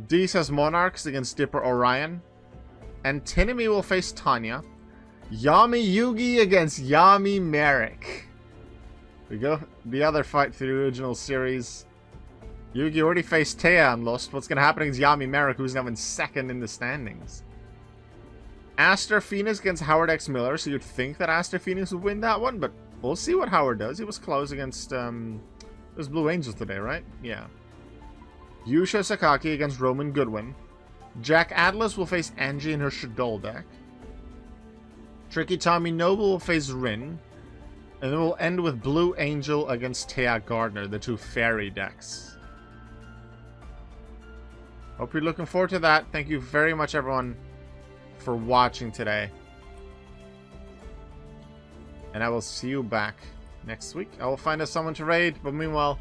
Disa's Monarchs against Dipper Orion. Antinomy will face Tanya. Yamayugi against Yami Merrick. We go the other fight for the original series. Yugi already faced Taya and lost. What's going to happen against Yami Merrick, who's now in second in the standings? Aster Phoenix against Howard X Miller. So you'd think that Aster Phoenix would win that one, but we'll see what Howard does. He was close against it was Blue Angels today, right? Yeah. Yusha Sakaki against Roman Goodwin. Jack Atlas will face Angie in her Shadol deck. Tricky Tominobu will face Rin. And then we'll end with Blue Angel against Taya Gardner, the 2 fairy decks. Hope you're looking forward to that. Thank you very much, everyone, for watching today. And I will see you back next week. I will find us someone to raid, but meanwhile,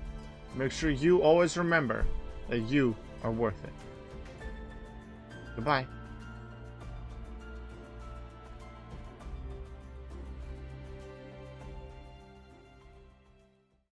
make sure you always remember that you are worth it. Goodbye.